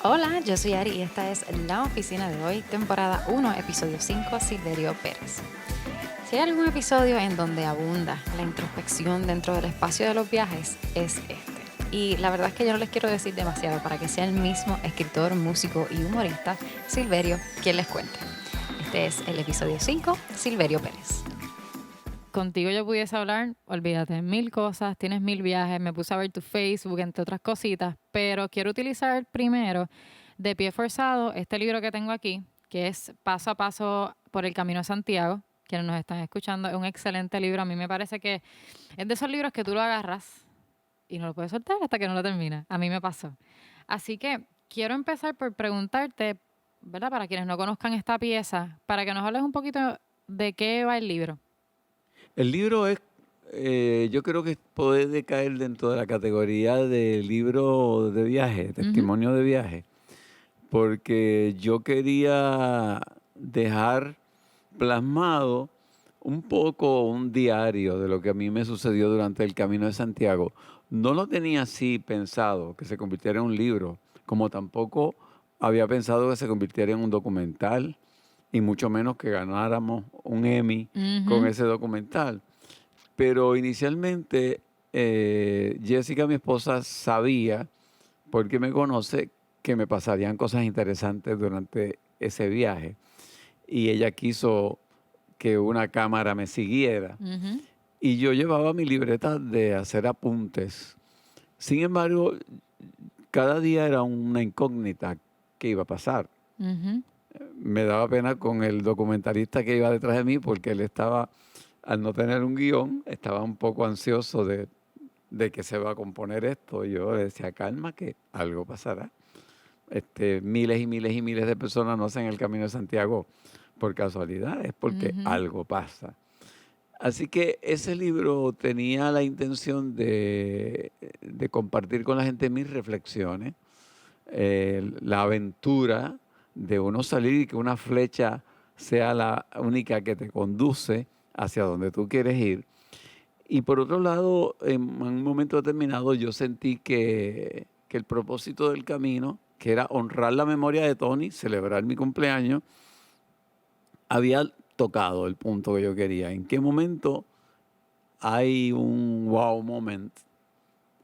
Hola, yo soy Ari y esta es La Oficina de Hoy, temporada 1, episodio 5, Silverio Pérez. Si hay algún episodio en donde abunda la introspección dentro del espacio de los viajes, es este. Y la verdad es que yo no les quiero decir demasiado para que sea el mismo escritor, músico y humorista, Silverio, quien les cuente. Este es el episodio 5, Silverio Pérez. Contigo yo pudiese hablar, olvídate, mil cosas, tienes mil viajes, me puse a ver tu Facebook, entre otras cositas, pero quiero utilizar primero, de pie forzado, este libro que tengo aquí, que es Paso a Paso por el Camino a Santiago. Quienes nos están escuchando, es un excelente libro. A mí me parece que es de esos libros que tú lo agarras y no lo puedes soltar hasta que no lo terminas. A mí me pasó. Así que quiero empezar por preguntarte, ¿verdad? Para quienes no conozcan esta pieza, para que nos hables un poquito de qué va el libro. El libro es, yo creo que puede caer dentro de la categoría de libro de viaje, Ujú. testimonio de viaje, porque yo quería dejar plasmado un poco un diario de lo que a mí me sucedió durante el Camino de Santiago. No lo tenía así pensado, que se convirtiera en un libro, como tampoco había pensado que se convirtiera en un documental, y mucho menos que ganáramos un Emmy con Ujú. ese documental. Pero inicialmente Jessica, mi esposa, sabía, porque me conoce, que me pasarían cosas interesantes durante ese viaje. Y ella quiso que una cámara me siguiera. Ujú. Y yo llevaba mi libreta de hacer apuntes. Sin embargo, cada día era una incógnita que iba a pasar. Ujú. Me daba pena con el documentalista que iba detrás de mí porque él estaba, al no tener un guión, estaba un poco ansioso de que se va a componer esto. Y yo le decía, calma, que algo pasará. Miles y miles y miles de personas no hacen el Camino de Santiago por casualidad, es porque Ujú. algo pasa. Así que ese libro tenía la intención de compartir con la gente mis reflexiones, la aventura de uno salir y que una flecha sea la única que te conduce hacia donde tú quieres ir. Y por otro lado, en un momento determinado yo sentí que el propósito del camino, que era honrar la memoria de Tony, celebrar mi cumpleaños, había tocado el punto que yo quería. ¿En qué momento hay un wow moment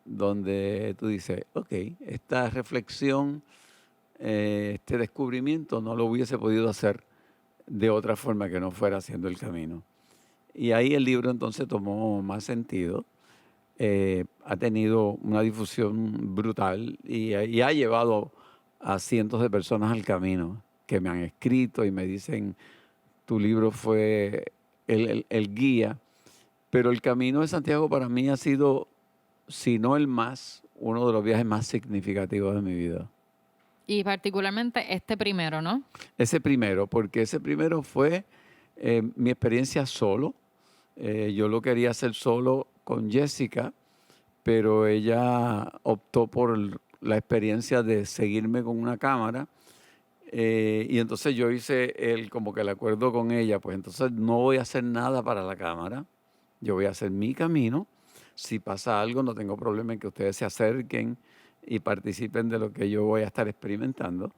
donde tú dices, ok, esta reflexión, este descubrimiento no lo hubiese podido hacer de otra forma que no fuera haciendo el camino? Y ahí el libro entonces tomó más sentido, ha tenido una difusión brutal y ha llevado a cientos de personas al camino que me han escrito y me dicen, tu libro fue el guía, pero el Camino de Santiago para mí ha sido, si no el más, uno de los viajes más significativos de mi vida. Y particularmente este primero, ¿no? Ese primero, porque ese primero fue mi experiencia solo. Yo lo quería hacer solo con Jessica, pero ella optó por la experiencia de seguirme con una cámara. Y entonces yo hice como que el acuerdo con ella, pues entonces no voy a hacer nada para la cámara, yo voy a hacer mi camino. Si pasa algo, no tengo problema en que ustedes se acerquen y participen de lo que yo voy a estar experimentando,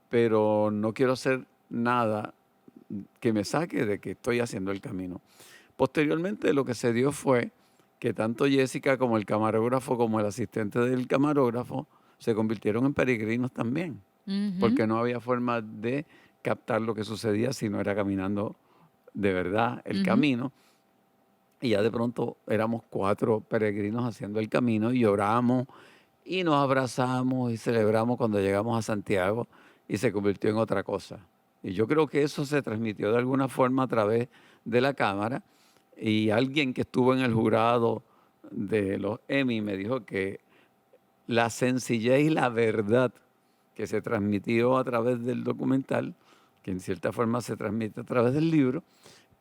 pero no quiero hacer nada que me saque de que estoy haciendo el camino. Posteriormente lo que se dio fue que tanto Jessica como el camarógrafo como el asistente del camarógrafo se convirtieron en peregrinos también, Ujú. porque no había forma de captar lo que sucedía si no era caminando de verdad el Ujú. camino. Y ya de pronto éramos 4 peregrinos haciendo el camino y lloramos y nos abrazamos y celebramos cuando llegamos a Santiago y se convirtió en otra cosa. Y yo creo que eso se transmitió de alguna forma a través de la cámara, y alguien que estuvo en el jurado de los Emmy me dijo que la sencillez y la verdad que se transmitió a través del documental, que en cierta forma se transmite a través del libro,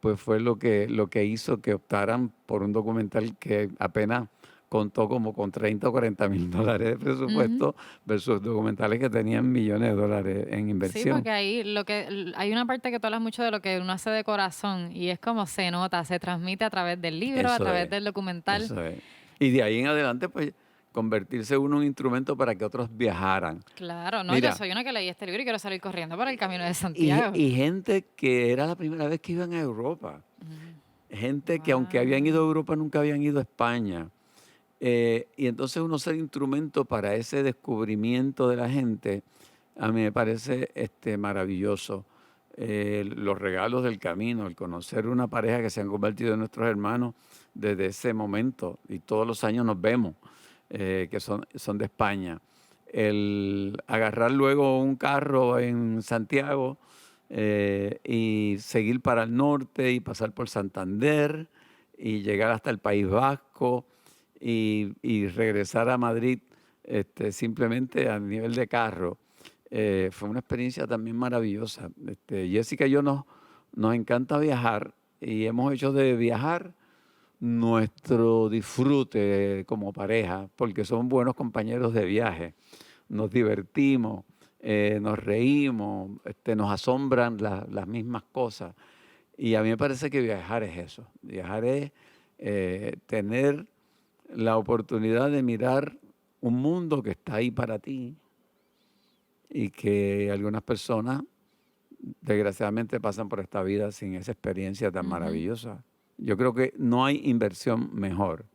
pues fue lo que hizo que optaran por un documental que apenas contó como con 30 o 40 mil dólares de Ujú. presupuesto versus documentales que tenían millones de dólares en Sí, inversión. porque ahí hay una parte que tú hablas mucho de lo que uno hace de corazón y es como se nota, se transmite a través del libro, a Eso través es, del documental. eso es. Y de ahí en adelante, pues convertirse uno en un instrumento para que otros viajaran. Claro, no, yo Mira, soy una que leí este libro y quiero salir corriendo para el Camino de y, Santiago. y gente que era la primera vez que iban a Europa. Gente que aunque habían ido a Wow. Europa nunca habían ido a España. Y entonces uno ser instrumento para ese descubrimiento de la gente, a mí me parece maravilloso. Los regalos del camino, el conocer una pareja que se han convertido en nuestros hermanos desde ese momento y todos los años nos vemos, que son de España. El agarrar luego un carro en Santiago y seguir para el norte y pasar por Santander y llegar hasta el País Vasco y regresar a Madrid simplemente a nivel de carro. Fue una experiencia también maravillosa. Jessica y yo nos encanta viajar y hemos hecho de viajar nuestro disfrute como pareja, porque son buenos compañeros de viaje. Nos divertimos, nos reímos, nos asombran las mismas cosas. Y a mí me parece que viajar es eso. Viajar es tener la oportunidad de mirar un mundo que está ahí para ti y que algunas personas desgraciadamente pasan por esta vida sin esa experiencia tan Ujú, maravillosa. Yo creo que no hay inversión mejor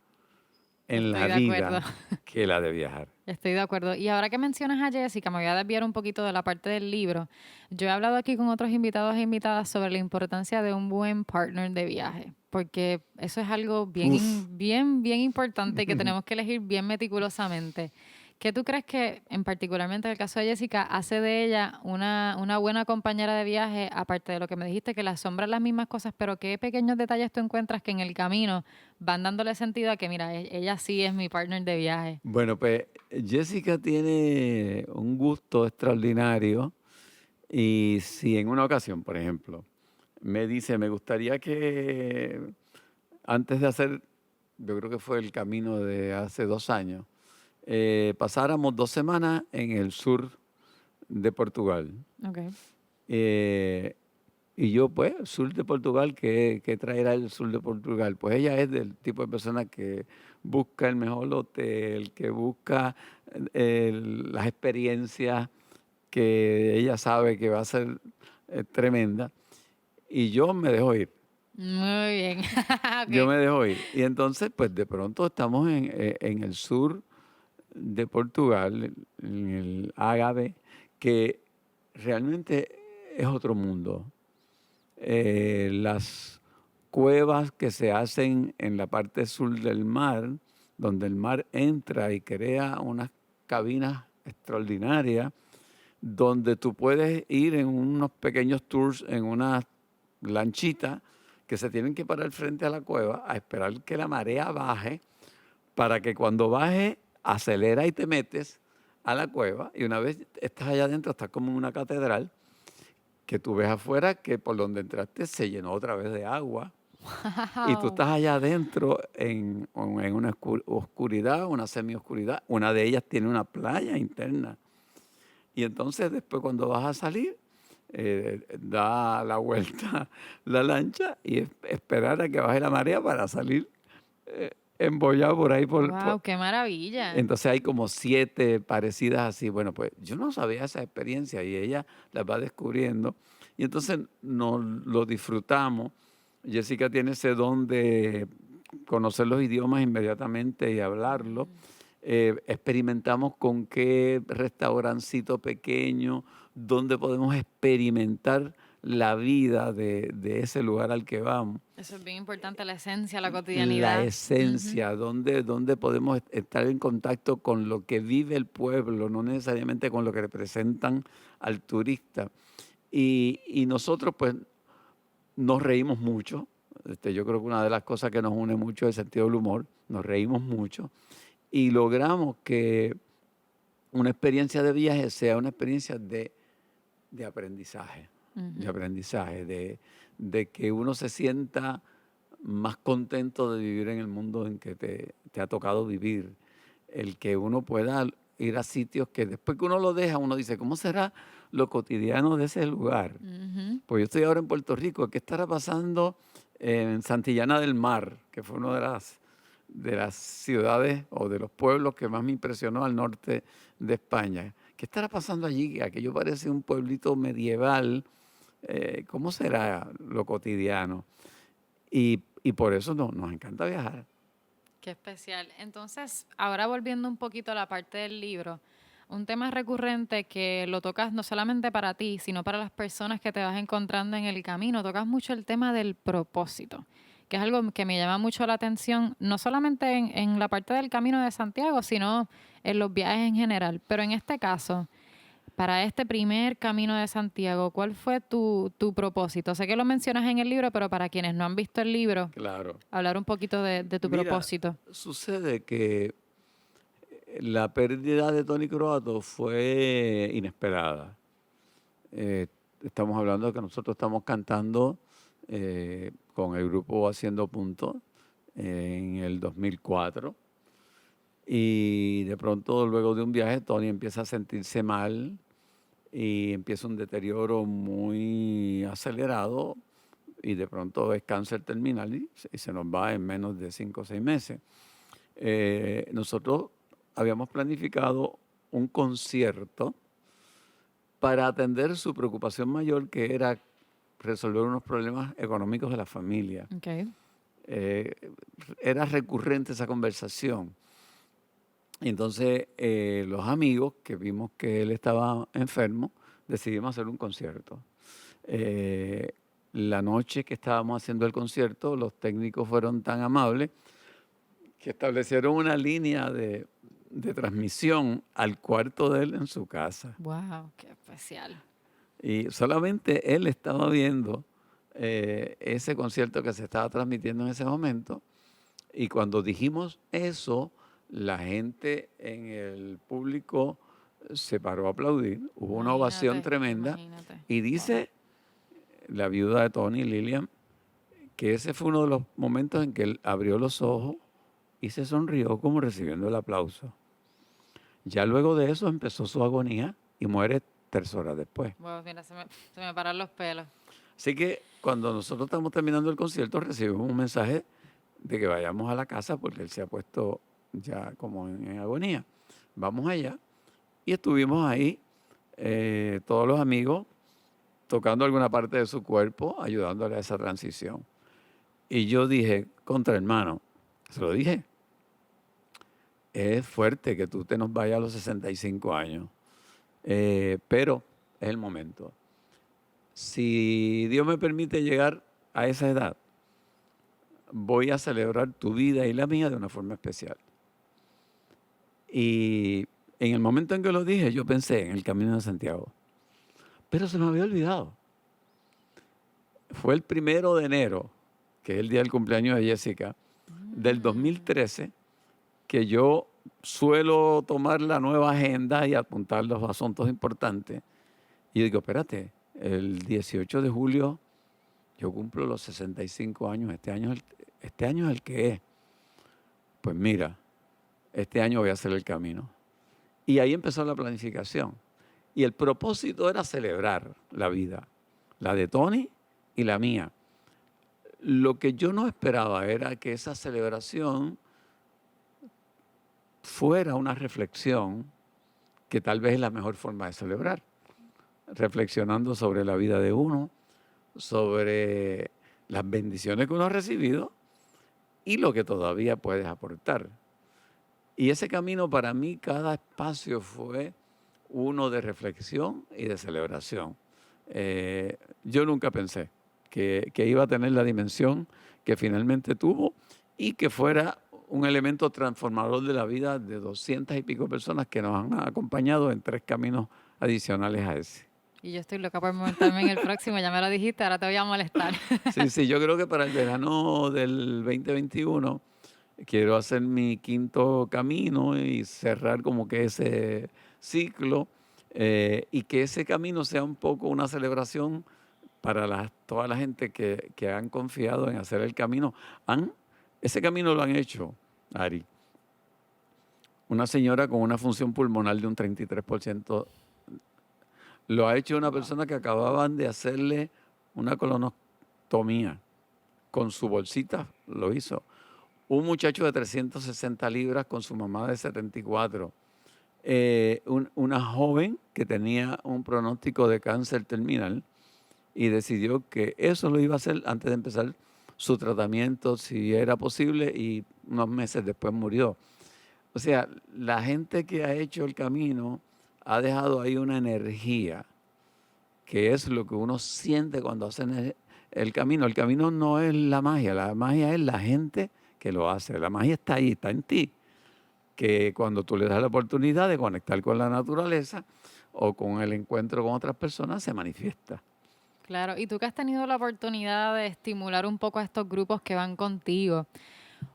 en estoy la de acuerdo. vida que la de viajar. Estoy de acuerdo. Y ahora que mencionas a Jessica, me voy a desviar un poquito de la parte del libro. Yo he hablado aquí con otros invitados e invitadas sobre la importancia de un buen partner de viaje, porque eso es algo bien, Uf. bien importante que tenemos que elegir bien meticulosamente. ¿Qué tú crees que, en particularmente en el caso de Jessica, hace de ella una buena compañera de viaje, aparte de lo que me dijiste, que le asombran las mismas cosas, pero qué pequeños detalles tú encuentras que en el camino van dándole sentido a que, mira, ella sí es mi partner de viaje? Bueno, pues Jessica tiene un gusto extraordinario y si en una ocasión, por ejemplo, me dice, me gustaría que antes de hacer, yo creo que fue el camino de hace 2 años, pasáramos 2 semanas en el sur de Portugal. Okay. Eh, y yo, pues, sur de Portugal, ¿qué traerá el sur de Portugal? Pues ella es del tipo de persona que busca el mejor hotel, que busca las experiencias que ella sabe que va a ser tremenda. Y yo me dejo ir, Muy bien. yo Ok. me dejo ir. Y entonces, pues, de pronto estamos en el sur de Portugal, en el Ágave, que realmente es otro mundo. Las cuevas que se hacen en la parte sur del mar, donde el mar entra y crea unas cabinas extraordinarias, donde tú puedes ir en unos pequeños tours en una lanchita que se tienen que parar frente a la cueva a esperar que la marea baje para que cuando baje acelera y te metes a la cueva y una vez estás allá adentro estás como en una catedral que tú ves afuera que por donde entraste se llenó otra vez de agua y tú Wow. estás allá adentro en una oscuridad, una semioscuridad. Una de ellas tiene una playa interna. Y entonces después cuando vas a salir, da la vuelta la lancha y esperar a que baje la marea para salir embollado por ahí. Wow, qué maravilla. Entonces hay como 7 parecidas así. Bueno, pues yo no sabía esa experiencia y ella las va descubriendo. Y entonces nos lo disfrutamos. Jessica tiene ese don de conocer los idiomas inmediatamente y hablarlo. Experimentamos con qué restaurancito pequeño, donde podemos experimentar la vida de ese lugar al que vamos. Eso es bien importante, la esencia, la La cotidianidad. Ujú. esencia, donde podemos estar en contacto con lo que vive el pueblo, no necesariamente con lo que representan al turista. Y nosotros pues nos reímos mucho. Yo creo que una de las cosas que nos une mucho es el sentido del humor. Nos reímos mucho y logramos que una experiencia de viaje sea una experiencia de aprendizaje, de Ujú. aprendizaje, de que uno se sienta más contento de vivir en el mundo en que te ha tocado vivir. El que uno pueda ir a sitios que después que uno lo deja, uno dice, ¿cómo será lo cotidiano de ese lugar? Ujú. Pues yo estoy ahora en Puerto Rico, ¿qué estará pasando en Santillana del Mar? Que fue una de las ciudades o de los pueblos que más me impresionó al norte de España. ¿Qué estará pasando allí? Aquello parece un pueblito medieval. ¿Cómo será lo cotidiano? Y por eso nos encanta viajar. Qué especial. Entonces, ahora volviendo un poquito a la parte del libro, un tema recurrente que lo tocas no solamente para ti, sino para las personas que te vas encontrando en el camino, tocas mucho el tema del propósito, que es algo que me llama mucho la atención, no solamente en la parte del Camino de Santiago, sino en los viajes en general. Pero en este caso, para este primer Camino de Santiago, ¿cuál fue tu propósito? Sé que lo mencionas en el libro, pero para quienes no han visto el libro, Claro. hablar un poquito de tu Mira, propósito. sucede que la pérdida de Tony Croato fue inesperada. Eh, Estamos hablando de que nosotros estamos cantando con el grupo Haciendo Punto en el 2004 y de pronto luego de un viaje Tony empieza a sentirse mal y empieza un deterioro muy acelerado y de pronto es cáncer terminal y se nos va en menos de 5 o 6 meses. Nosotros habíamos planificado un concierto para atender su preocupación mayor, que era resolver unos problemas económicos de la familia. Okay. Eh, Era recurrente esa conversación. Y entonces los amigos que vimos que él estaba enfermo, decidimos hacer un concierto. La noche que estábamos haciendo el concierto, los técnicos fueron tan amables que establecieron una línea de transmisión al cuarto de él en su casa. Wow, qué especial. Y solamente él estaba viendo ese concierto que se estaba transmitiendo en ese momento. Y cuando dijimos eso, la gente en el público se paró a aplaudir. Hubo una ovación tremenda. Imagínate. Y dice la viuda de Tony, Lilian, que ese fue uno de los momentos en que él abrió los ojos y se sonrió como recibiendo el aplauso. Ya luego de eso empezó su agonía y muere 3 horas después. Wow, mira, se me paran los pelos. Así que cuando nosotros estamos terminando el concierto recibimos un mensaje de que vayamos a la casa porque él se ha puesto ya como en agonía. Vamos allá y estuvimos ahí todos los amigos tocando alguna parte de su cuerpo, ayudándole a esa transición. Y yo dije, contra hermano, se lo dije, es fuerte que tú te nos vayas a los 65 años, pero es el momento. Si Dios me permite llegar a esa edad, voy a celebrar tu vida y la mía de una forma especial. Y en el momento en que lo dije, yo pensé en el Camino de Santiago, pero se me había olvidado. Fue el 1 de enero, que es el día del cumpleaños de Jessica, del 2013, que yo suelo tomar la nueva agenda y apuntar los asuntos importantes. Y yo digo, espérate, el 18 de julio yo cumplo los 65 años, este año es el que es. Pues mira, este año voy a hacer el camino. Y ahí empezó la planificación. Y el propósito era celebrar la vida, la de Tony y la mía. Lo que yo no esperaba era que esa celebración fuera una reflexión, que tal vez es la mejor forma de celebrar, reflexionando sobre la vida de uno, sobre las bendiciones que uno ha recibido y lo que todavía puedes aportar. Y ese camino para mí, cada espacio fue uno de reflexión y de celebración. Yo nunca pensé que iba a tener la dimensión que finalmente tuvo y que fuera un elemento transformador de la vida de 200 y pico personas que nos han acompañado en 3 caminos adicionales a ese. Y yo estoy loca por montarme en el próximo, ya me lo dijiste, ahora te voy a molestar. Sí, yo creo que para el verano del 2021 quiero hacer mi 5.º camino y cerrar como que ese ciclo y que ese camino sea un poco una celebración para toda la gente que han confiado en hacer el camino. Ese camino lo han hecho, Ari. Una señora con una función pulmonar de un 33%. Lo ha hecho una persona que acababan de hacerle una colonostomía. Con su bolsita lo hizo. un muchacho de 360 libras con su mamá de 74, una joven que tenía un pronóstico de cáncer terminal y decidió que eso lo iba a hacer antes de empezar su tratamiento, si era posible, y unos meses después murió. O sea, la gente que ha hecho el camino ha dejado ahí una energía, que es lo que uno siente cuando hacen el camino. El camino no es la magia es la gente que lo hace. La magia está ahí, está en ti, que cuando tú le das la oportunidad de conectar con la naturaleza o con el encuentro con otras personas, se manifiesta. Claro, y tú que has tenido la oportunidad de estimular un poco a estos grupos que van contigo,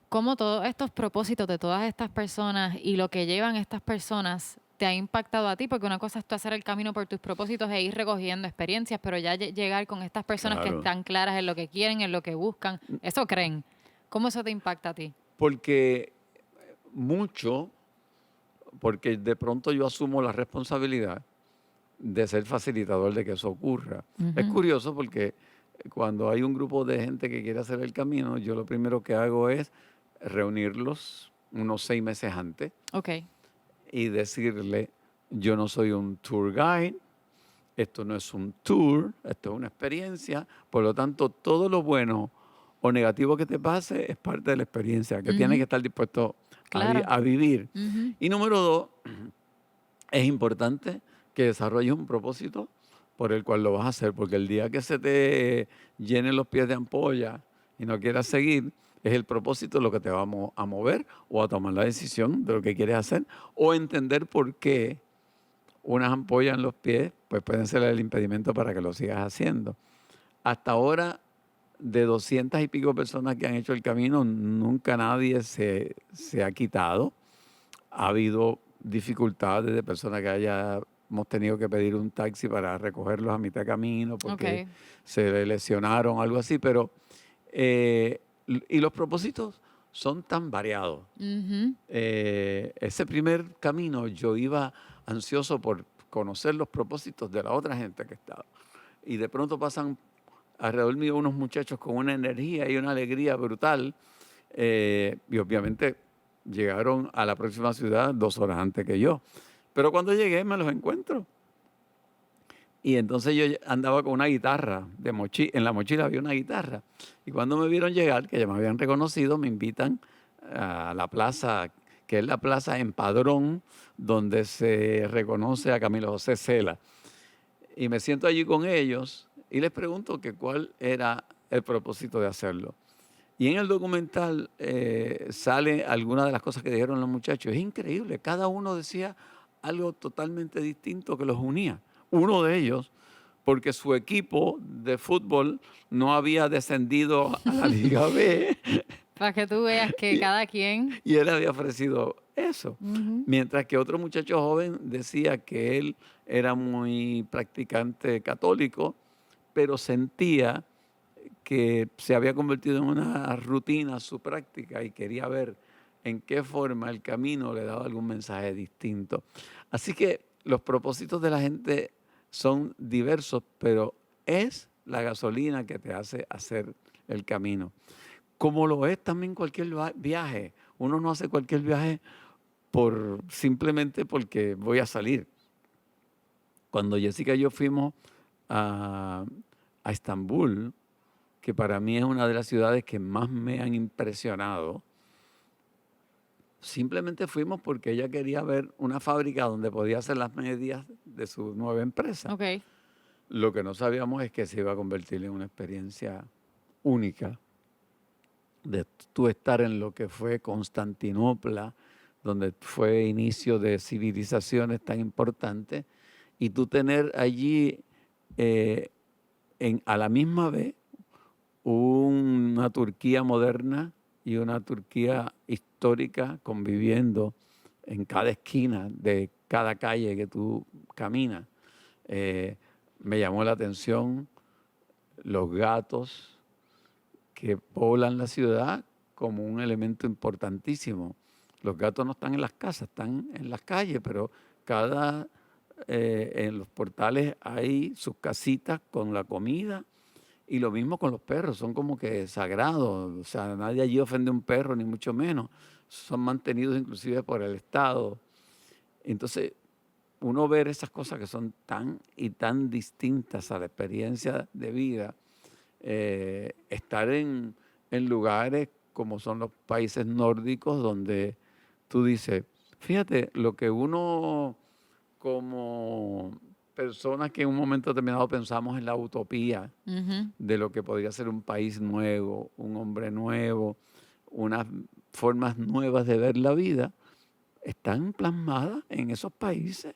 ¿cómo todos estos propósitos de todas estas personas y lo que llevan estas personas te ha impactado a ti? Porque una cosa es tú hacer el camino por tus propósitos e ir recogiendo experiencias, pero ya llegar con estas personas que Claro. están claras en lo que quieren, en lo que buscan, eso creen. ¿Cómo eso te impacta a ti? Porque mucho, porque de pronto yo asumo la responsabilidad de ser facilitador de que eso ocurra. Es Ujú. curioso porque cuando hay un grupo de gente que quiere hacer el camino, yo lo primero que hago es reunirlos unos 6 meses antes Ok. y decirle, yo no soy un tour guide, esto no es un tour, esto es una experiencia, por lo tanto, todo lo bueno o negativo que te pase es parte de la experiencia, que tienes que Ujú. estar dispuesto Claro. a vivir. Ujú. Y número dos, es importante que desarrolles un propósito por el cual lo vas a hacer, porque el día que se te llenen los pies de ampolla y no quieras seguir, es el propósito lo que te va a mover o a tomar la decisión de lo que quieres hacer o entender por qué unas ampollas en los pies pues pueden ser el impedimento para que lo sigas haciendo. Hasta ahora, de 200 y pico personas que han hecho el camino, nunca nadie se ha quitado. Ha habido dificultades de personas que hemos tenido que pedir un taxi para recogerlos a mitad de camino porque Ok. se lesionaron, algo así, pero y los propósitos son tan variados. Ujú. Ese primer camino yo iba ansioso por conocer los propósitos de la otra gente que estaba. Y de pronto pasan alrededor mío unos muchachos con una energía y una alegría brutal. Y obviamente llegaron a la próxima ciudad 2 horas antes que yo. Pero cuando llegué me los encuentro. Y entonces yo andaba con una guitarra, en la mochila había una guitarra. Y cuando me vieron llegar, que ya me habían reconocido, me invitan a la plaza, que es la plaza en Padrón, donde se reconoce a Camilo José Cela. Y me siento allí con ellos y les pregunto que cuál era el propósito de hacerlo. Y en el documental sale alguna de las cosas que dijeron los muchachos. Es increíble, cada uno decía algo totalmente distinto que los unía. Uno de ellos, porque su equipo de fútbol no había descendido a la Liga B Para que tú veas que y, cada quien. y él había ofrecido eso. Ujú. Mientras que otro muchacho joven decía que él era muy practicante católico, pero sentía que se había convertido en una rutina su práctica y quería ver en qué forma el camino le daba algún mensaje distinto. Así que los propósitos de la gente son diversos, pero es la gasolina que te hace hacer el camino. Como lo es también cualquier viaje. Uno no hace cualquier viaje simplemente porque voy a salir. Cuando Jessica y yo fuimos a, a Estambul, que para mí es una de las ciudades que más me han impresionado, simplemente fuimos porque ella quería ver una fábrica donde podía hacer las medias de su nueva empresa. Ok. Lo que no sabíamos es que se iba a convertir en una experiencia única de tú estar en lo que fue Constantinopla, donde fue inicio de civilizaciones tan importantes, y tú tener allí eh, a la misma vez una Turquía moderna y una Turquía histórica conviviendo en cada esquina de cada calle que tú caminas. Me llamó la atención los gatos que poblan la ciudad como un elemento importantísimo. Los gatos no están en las casas, están en las calles, pero en los portales hay sus casitas con la comida Y lo mismo con los perros, son como que sagrados. O sea, nadie allí ofende a un perro, ni mucho menos. Son mantenidos inclusive por el Estado. Entonces, uno ver esas cosas que son tan y tan distintas a la experiencia de vida, estar en lugares como son los países nórdicos, donde tú dices, fíjate, lo que uno como personas que en un momento determinado pensamos en la utopía Ujú. de lo que podría ser un país nuevo, un hombre nuevo, unas formas nuevas de ver la vida, están plasmadas en esos países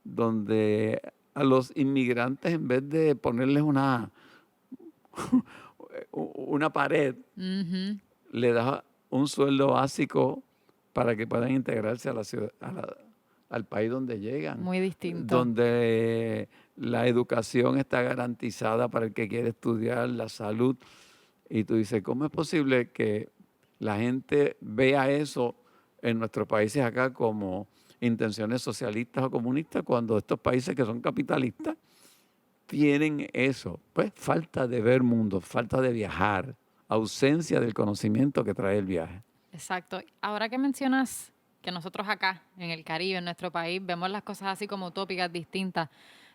donde a los inmigrantes, en vez de ponerles una pared, Ujú. le da un sueldo básico para que puedan integrarse a la ciudad, al país donde llegan, Muy distinto. donde la educación está garantizada para el que quiere estudiar, la salud. Y tú dices, ¿cómo es posible que la gente vea eso en nuestros países acá como intenciones socialistas o comunistas, cuando estos países que son capitalistas tienen eso? Pues falta de ver mundo, falta de viajar, ausencia del conocimiento que trae el viaje. Exacto. Ahora que mencionas que nosotros acá, en el Caribe, en nuestro país, vemos las cosas así como utópicas, distintas.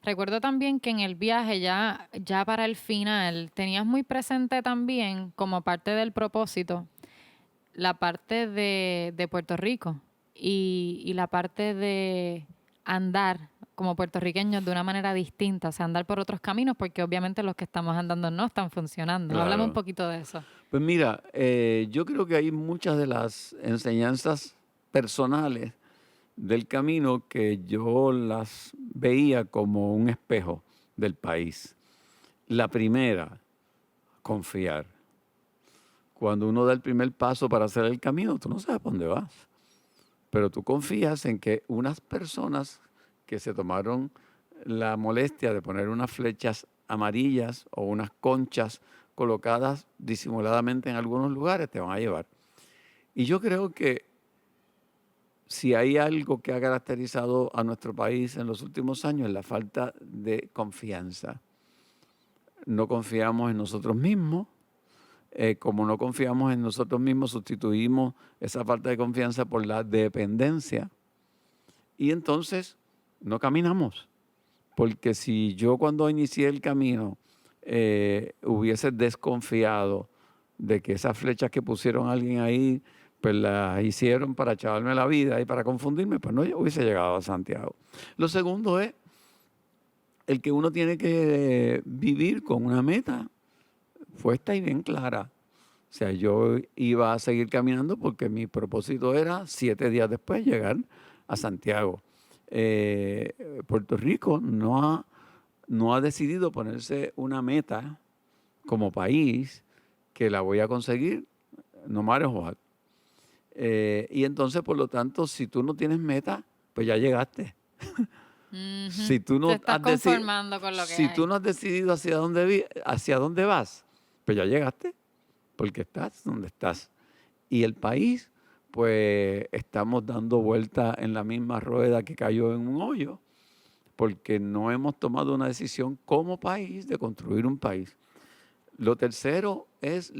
Recuerdo también que en el viaje, ya para el final, tenías muy presente también, como parte del propósito, la parte de Puerto Rico y la parte de andar como puertorriqueños de una manera distinta, o sea, andar por otros caminos, porque obviamente los que estamos andando no están funcionando. Háblame un Claro. poquito de eso. Pues mira, yo creo que hay muchas de las enseñanzas personales del camino que yo las veía como un espejo del país. La primera, confiar. Cuando uno da el primer paso para hacer el camino, tú no sabes por dónde vas, pero tú confías en que unas personas que se tomaron la molestia de poner unas flechas amarillas o unas conchas colocadas disimuladamente en algunos lugares te van a llevar. Y yo creo que si hay algo que ha caracterizado a nuestro país en los últimos años es la falta de confianza. No confiamos en nosotros mismos. Como no confiamos en nosotros mismos, sustituimos esa falta de confianza por la dependencia. Y entonces no caminamos. Porque si yo cuando inicié el camino hubiese desconfiado de que esas flechas que pusieron a alguien ahí, pues las hicieron para chavarme la vida y para confundirme, pues no yo hubiese llegado a Santiago. Lo segundo es el que uno tiene que vivir con una meta puesta y bien clara. O sea, yo iba a seguir caminando porque mi propósito era 7 días después llegar a Santiago. Puerto Rico no ha decidido ponerse una meta como país que la voy a conseguir no matter what. Y entonces, por lo tanto, si tú no tienes meta, pues ya llegaste. Si Ujú. tú Te no estás has decidido, conformando con lo que si tú hay. no has decidido hacia dónde vas, pues ya llegaste, porque estás donde estás. Y el país, pues estamos dando vuelta en la misma rueda que cayó en un hoyo, porque no hemos tomado una decisión como país de construir un país. Lo tercero es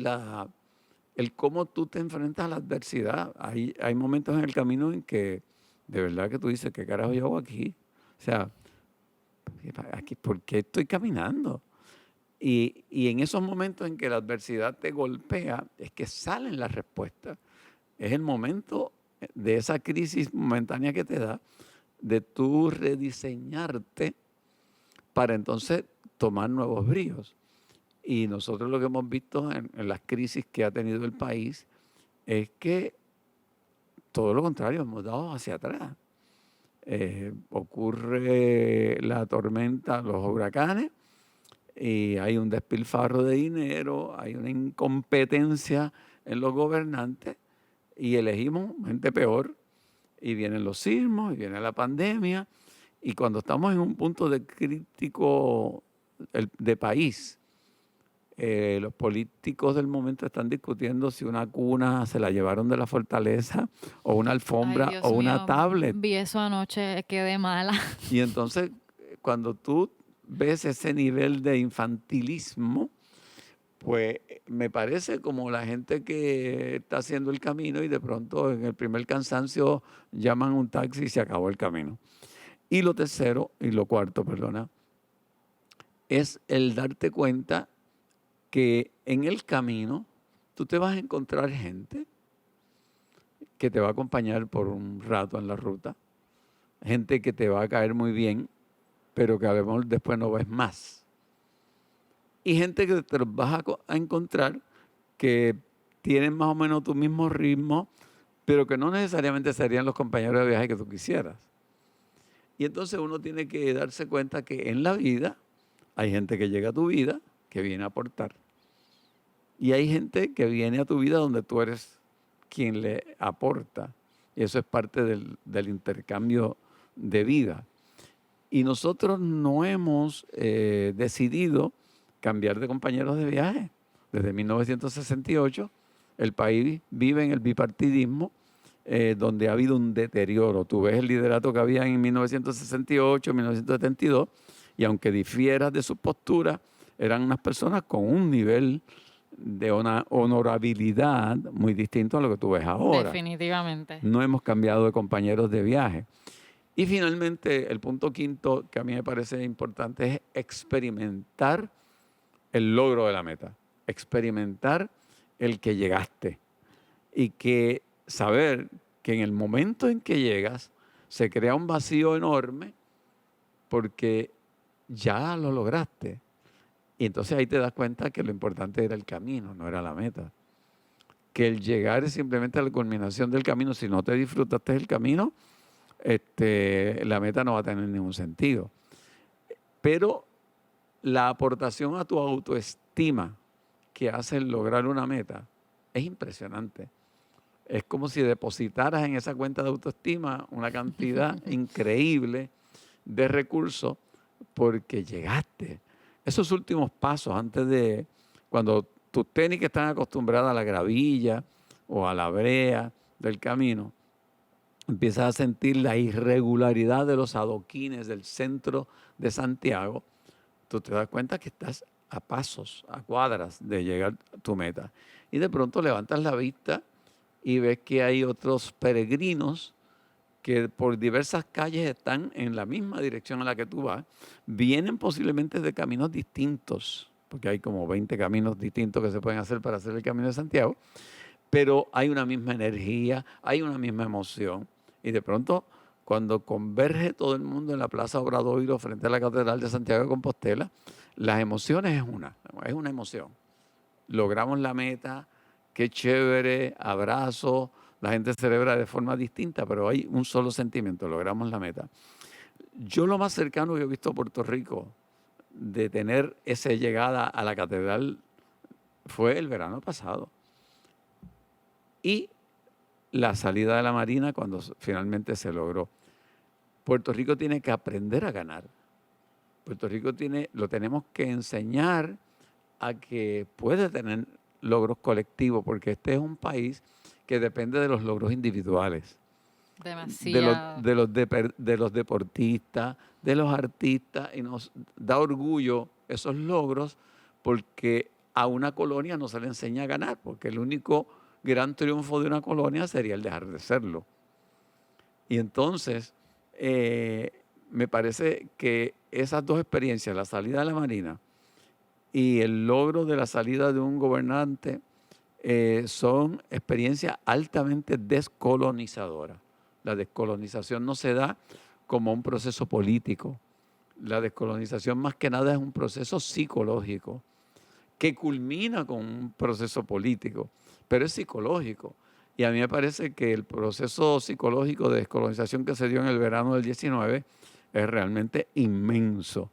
el cómo tú te enfrentas a la adversidad. Hay momentos en el camino en que de verdad que tú dices, ¿qué carajo yo hago aquí? O sea, ¿por qué estoy caminando? Y en esos momentos en que la adversidad te golpea, es que salen las respuestas. Es el momento de esa crisis momentánea que te da, de tú rediseñarte para entonces tomar nuevos bríos. Y nosotros lo que hemos visto en las crisis que ha tenido el país es que todo lo contrario, hemos dado hacia atrás. Ocurre la tormenta, los huracanes, y hay un despilfarro de dinero, hay una incompetencia en los gobernantes y elegimos gente peor. Y vienen los sismos, y viene la pandemia, y cuando estamos en un punto de crítico de país, los políticos del momento están discutiendo si una cuna se la llevaron de la fortaleza o una Ay, alfombra o Dios una mío, tablet. vi eso anoche, quedé mala. Y entonces, cuando tú ves ese nivel de infantilismo, Pues me parece como la gente que está haciendo el camino y de pronto en el primer cansancio llaman un taxi y se acabó el camino. Y lo tercero, y lo cuarto, perdona, es el darte cuenta que en el camino tú te vas a encontrar gente que te va a acompañar por un rato en la ruta, gente que te va a caer muy bien, pero que a lo mejor después no ves más. Y gente que te los vas a encontrar que tienen más o menos tu mismo ritmo, pero que no necesariamente serían los compañeros de viaje que tú quisieras. Y entonces uno tiene que darse cuenta que en la vida hay gente que llega a tu vida que viene a aportar. Y hay gente que viene a tu vida donde tú eres quien le aporta. Y eso es parte del intercambio de vida. Y nosotros no hemos decidido cambiar de compañeros de viaje. Desde 1968 el país vive en el bipartidismo, donde ha habido un deterioro. Tú ves el liderato que había en 1968, 1972, y aunque difieras de su postura, eran unas personas con un nivel de una honorabilidad muy distinto a lo que tú ves ahora. Definitivamente. No hemos cambiado de compañeros de viaje. Y finalmente, el punto quinto que a mí me parece importante es experimentar el logro de la meta, experimentar el que llegaste y que saber que en el momento en que llegas se crea un vacío enorme porque ya lo lograste. Y entonces ahí te das cuenta que lo importante era el camino, no era la meta. Que el llegar es simplemente la culminación del camino. Si no te disfrutaste del camino, la meta no va a tener ningún sentido. Pero la aportación a tu autoestima que hace el lograr una meta es impresionante. Es como si depositaras en esa cuenta de autoestima una cantidad increíble de recursos porque llegaste. Esos últimos pasos antes de, cuando tus tenis que están acostumbradas a la gravilla o a la brea del camino, empiezas a sentir la irregularidad de los adoquines del centro de Santiago, tú te das cuenta que estás a pasos, a cuadras de llegar a tu meta. Y de pronto levantas la vista y ves que hay otros peregrinos que por diversas calles están en la misma dirección a la que tú vas, vienen posiblemente de caminos distintos, porque hay como 20 caminos distintos que se pueden hacer para hacer el Camino de Santiago, pero hay una misma energía, hay una misma emoción. Y de pronto, cuando converge todo el mundo en la Plaza Obradoiro frente a la Catedral de Santiago de Compostela, las emociones es una emoción. Logramos la meta, qué chévere, abrazo, la gente celebra de forma distinta, pero hay un solo sentimiento, logramos la meta. Yo lo más cercano que he visto a Puerto Rico de tener esa llegada a la catedral fue el verano pasado. Y la salida de la Marina cuando finalmente se logró. Puerto Rico tiene que aprender a ganar. Puerto Rico lo tenemos que enseñar a que puede tener logros colectivos, porque este es un país que depende de los logros individuales. Demasiado. De los deportistas, de los artistas, y nos da orgullo esos logros porque a una colonia no se le enseña a ganar, porque el único gran triunfo de una colonia sería el dejar de serlo. Y entonces, me parece que esas dos experiencias, la salida de la Marina y el logro de la salida de un gobernante, son experiencias altamente descolonizadoras. La descolonización no se da como un proceso político. La descolonización más que nada es un proceso psicológico que culmina con un proceso político, pero es psicológico. Y a mí me parece que el proceso psicológico de descolonización que se dio en el verano del 19 es realmente inmenso.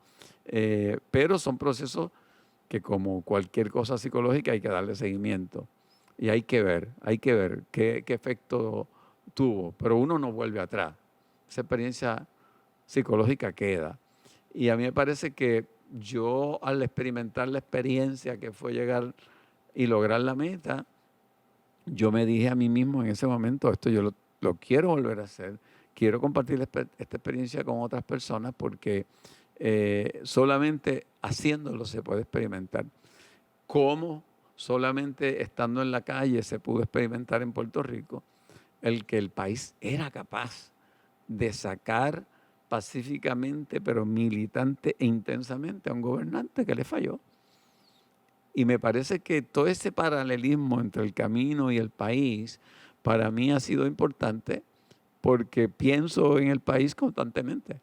Pero son procesos que, como cualquier cosa psicológica, hay que darle seguimiento. Y hay que ver qué efecto tuvo. Pero uno no vuelve atrás. Esa experiencia psicológica queda. Y a mí me parece que yo, al experimentar la experiencia que fue llegar y lograr la meta, yo me dije a mí mismo en ese momento, esto yo lo quiero volver a hacer, quiero compartir esta experiencia con otras personas porque solamente haciéndolo se puede experimentar. cómo solamente estando en la calle se pudo experimentar en Puerto Rico el que el país era capaz de sacar pacíficamente, pero militante e intensamente a un gobernante que le falló. Y me parece que todo ese paralelismo entre el camino y el país, para mí ha sido importante porque pienso en el país constantemente,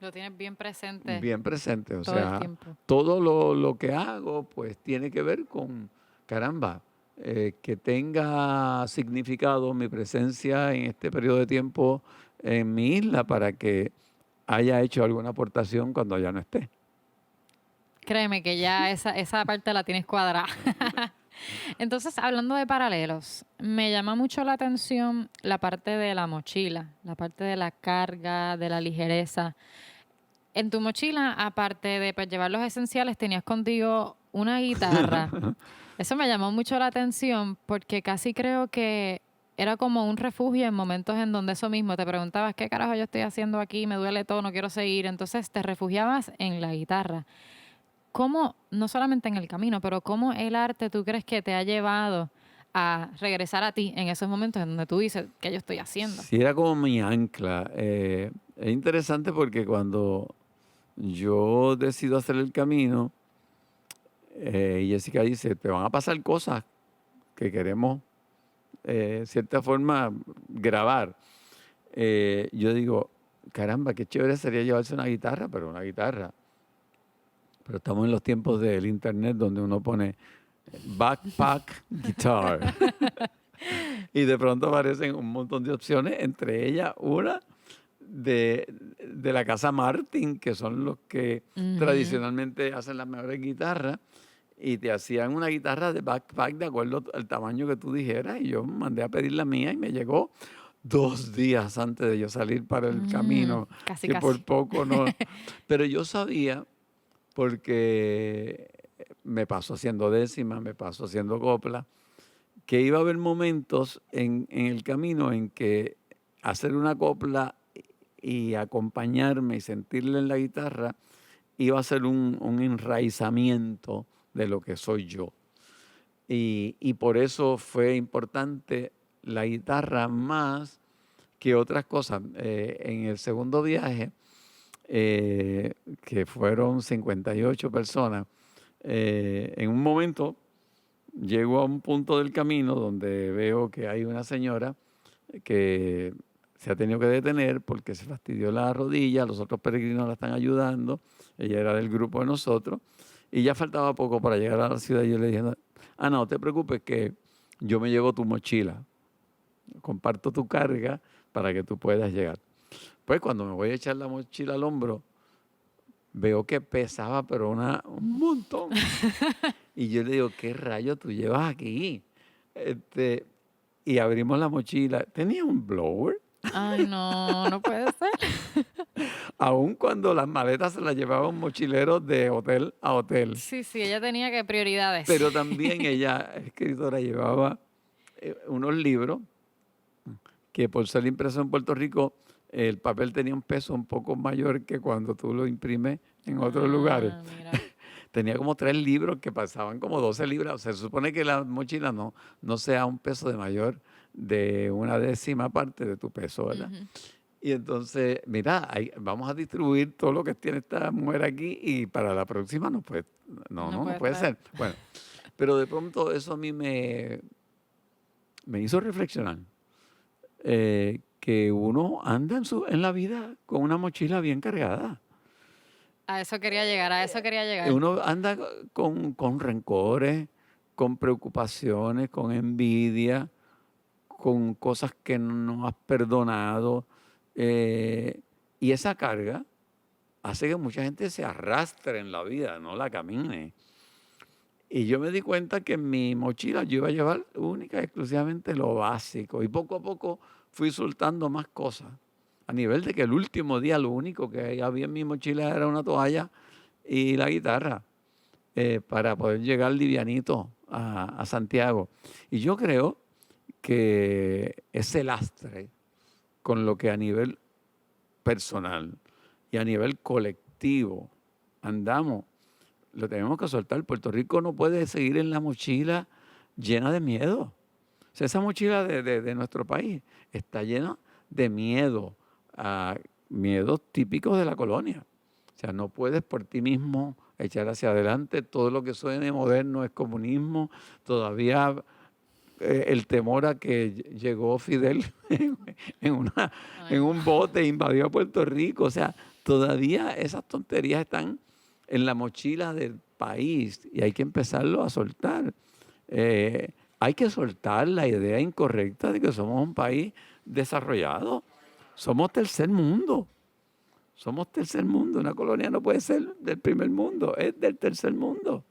Lo tienes bien presente bien presente. O todo el sea, tiempo. todo lo que hago pues tiene que ver con, caramba, que tenga significado mi presencia en este periodo de tiempo en mi isla para que haya hecho alguna aportación cuando ya no esté. Créeme que ya esa parte la tienes cuadrada. Entonces, hablando de paralelos, me llama mucho la atención la parte de la mochila, la parte de la carga, de la ligereza. En tu mochila, aparte de pues, llevar los esenciales, tenías contigo una guitarra. Eso me llamó mucho la atención porque casi creo que era como un refugio en momentos en donde eso mismo te preguntabas, ¿qué carajo yo estoy haciendo aquí? Me duele todo, no quiero seguir. Entonces te refugiabas en la guitarra. ¿Cómo, no solamente en el camino, pero cómo el arte tú crees que te ha llevado a regresar a ti en esos momentos en donde tú dices, ¿qué yo estoy haciendo? Sí, era como mi ancla. Es interesante porque cuando yo decido hacer el camino, y Jessica dice, te van a pasar cosas que queremos, de cierta forma, grabar. Yo digo, caramba, qué chévere sería llevarse una guitarra, pero una guitarra. Pero estamos en los tiempos del internet donde uno pone backpack guitar. Y de pronto aparecen un montón de opciones, entre ellas una de la casa Martin, que son los que Ujú. tradicionalmente hacen las mejores guitarras, y te hacían una guitarra de backpack de acuerdo al tamaño que tú dijeras, y yo mandé a pedir la mía y me llegó 2 días antes de yo salir para el camino, Casi, que por casi. poco no. Pero yo sabía, porque me paso haciendo décimas, me paso haciendo copla, que iba a haber momentos en el camino en que hacer una copla y acompañarme y sentirle en la guitarra iba a ser un enraizamiento de lo que soy yo. Y por eso fue importante la guitarra más que otras cosas. En el segundo viaje, que fueron 58 personas, en un momento llego a un punto del camino donde veo que hay una señora que se ha tenido que detener porque se fastidió la rodilla, los otros peregrinos la están ayudando, ella era del grupo de nosotros, y ya faltaba poco para llegar a la ciudad. Y yo le dije, no te preocupes que yo me llevo tu mochila, comparto tu carga para que tú puedas llegar. Pues cuando me voy a echar la mochila al hombro, veo que pesaba, pero un montón. Y yo le digo, ¿qué rayo tú llevas aquí? Este, y abrimos la mochila. Tenía un blower, Ay, no, no puede ser. aun cuando las maletas se las llevaba un mochilero de hotel a hotel. Sí, sí, ella tenía que prioridades. Pero también ella, escritora, llevaba unos libros que por ser impreso en Puerto Rico, el papel tenía un peso un poco mayor que cuando tú lo imprimes en otros lugares. Ah, mira. Tenía como 3 libros que pasaban como 12 libras. O sea, se supone que la mochila no sea un peso de mayor de una décima parte de tu peso, ¿verdad? Ujú. Y entonces, mira, vamos a distribuir todo lo que tiene esta mujer aquí y para la próxima No no puede puede traer. ser. Bueno, pero de pronto eso a mí me hizo reflexionar, que uno anda en la vida con una mochila bien cargada. A eso quería llegar, a eso quería llegar. Uno anda con rencores, con preocupaciones, con envidia, con cosas que no has perdonado. Y esa carga hace que mucha gente se arrastre en la vida, no la camine. Y yo me di cuenta que en mi mochila yo iba a llevar única y exclusivamente lo básico. Y poco a poco fui soltando más cosas. A nivel de que el último día lo único que había en mi mochila era una toalla y la guitarra, para poder llegar livianito a Santiago. Y yo creo que ese lastre con lo que a nivel personal y a nivel colectivo andamos, lo tenemos que soltar. Puerto Rico no puede seguir en la mochila llena de miedo. O sea, esa mochila de nuestro país está llena de miedo, miedos típicos de la colonia. O sea, no puedes por ti mismo echar hacia adelante. Todo lo que suene moderno es comunismo. Todavía el temor a que llegó Fidel en, una, en un bote e invadió a Puerto Rico. O sea, todavía esas tonterías están en la mochila del país y hay que empezarlo a soltar. Hay que soltar la idea incorrecta de que somos un país desarrollado. Somos tercer mundo. Somos tercer mundo. Una colonia no puede ser del primer mundo, es del tercer mundo.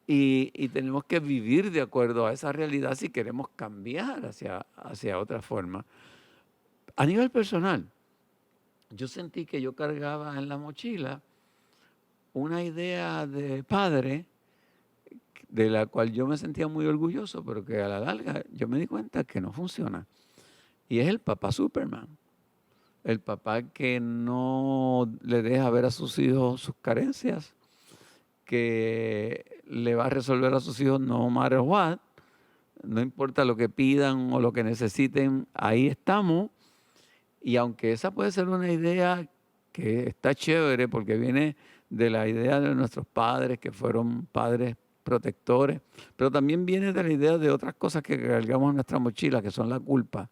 Y tenemos que vivir de acuerdo a esa realidad si queremos cambiar hacia otra forma. A nivel personal, yo sentí que yo cargaba en la mochila una idea de padre de la cual yo me sentía muy orgulloso, pero que a la larga yo me di cuenta que no funciona. Y es el papá Superman. El papá que no le deja ver a sus hijos sus carencias, que le va a resolver a sus hijos no matter what, no importa lo que pidan o lo que necesiten, ahí estamos. Y aunque esa puede ser una idea que está chévere porque viene de la idea de nuestros padres, que fueron padres protectores, pero también viene de la idea de otras cosas que cargamos en nuestra mochila, que son la culpa,